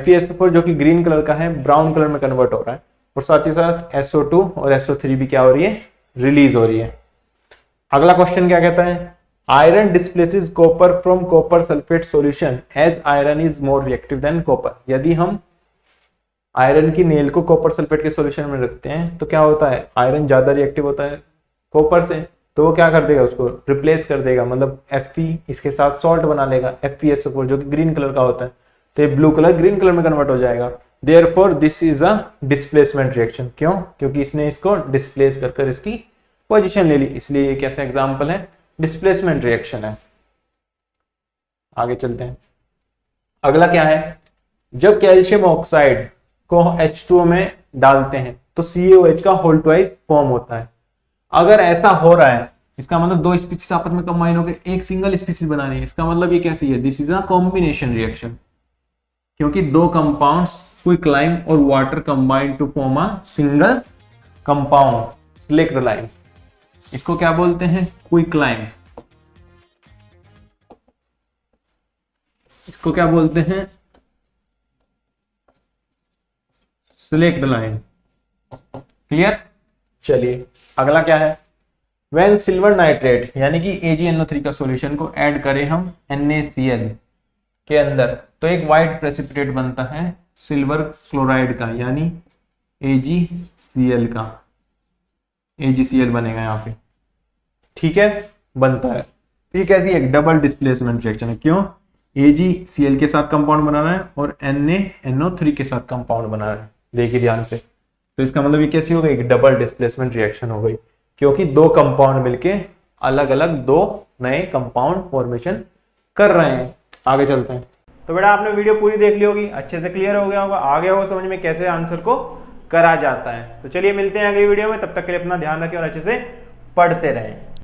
FeSO4 जो कि ग्रीन कलर का है ब्राउन कलर में कन्वर्ट हो रहा है, और साथ ही साथ SO2 और SO3 भी क्या हो रही है, रिलीज हो रही है। अगला क्वेश्चन क्या कहता है, iron displaces copper from copper sulphate solution as iron is more reactive than copper. यदि हम आयरन की नेल को कॉपर सल्फेट के सॉल्यूशन में रखते हैं तो क्या होता है, आयरन ज्यादा रिएक्टिव होता है कॉपर से, तो वो क्या कर देगा, उसको रिप्लेस कर देगा, मतलब Fe इसके साथ सॉल्ट बना लेगा FeSO4 जो कि ग्रीन कलर का होता है, तो ये ब्लू कलर ग्रीन कलर में कन्वर्ट हो जाएगा। Therefore this is a displacement reaction। क्यों, क्योंकि इसने इसको डिस्प्लेस कर इसकी पोजीशन ले ली, इसलिए ये कैसा एग्जांपल है, डिस्प्लेसमेंट रिएक्शन है। आगे चलते हैं। अगला क्या है, जब कैल्शियम ऑक्साइड को H2O में डालते हैं तो CaOH का होल ट्वाइस फॉर्म होता है। अगर ऐसा हो रहा है, इसका मतलब दो स्पीशीज आपस में कंबाइन होकर एक सिंगल स्पीशीज बना रही है। इसका मतलब ये कैसी है, this is a combination reaction, क्योंकि दो कंपाउंड्स क्विकलाइम और water combine to form a single compound slaked lime. इसको क्या बोलते हैं, क्विकलाइम। इसको क्या बोलते हैं, सिलेक्ट लाइन। क्लियर। चलिए अगला क्या है, व्हेन सिल्वर नाइट्रेट यानी कि AgNO3 का सॉल्यूशन को ऐड करें हम NaCl के अंदर तो एक व्हाइट प्रेसिपिटेट बनता है सिल्वर क्लोराइड का, यानी AgCl का। AgCl बनेगा यहाँ पे, ठीक है, बनता है। ये कैसी एक डबल डिस्प्लेसमेंट रिएक्शन है, क्यों, AgCl के साथ कंपाउंड बना रहा है और NaNO3 के साथ कंपाउंड बना रहा है। देखिए ध्यान से, तो इसका मतलब ये कैसी हो गई, एक डबल डिस्प्लेसमेंट रिएक्शन हो गई, क्योंकि दो कंपाउंड मिलके अलग अलग दो नए कंपाउंड फॉर्मेशन कर रहे हैं। आगे चलते हैं। तो बेटा आपने वीडियो पूरी देख ली होगी, अच्छे से क्लियर हो गया होगा, आ गया होगा समझ में कैसे आंसर को करा जाता है। तो चलिए मिलते हैं अगली वीडियो में, तब तक के लिए अपना ध्यान रखें और अच्छे से पढ़ते रहें।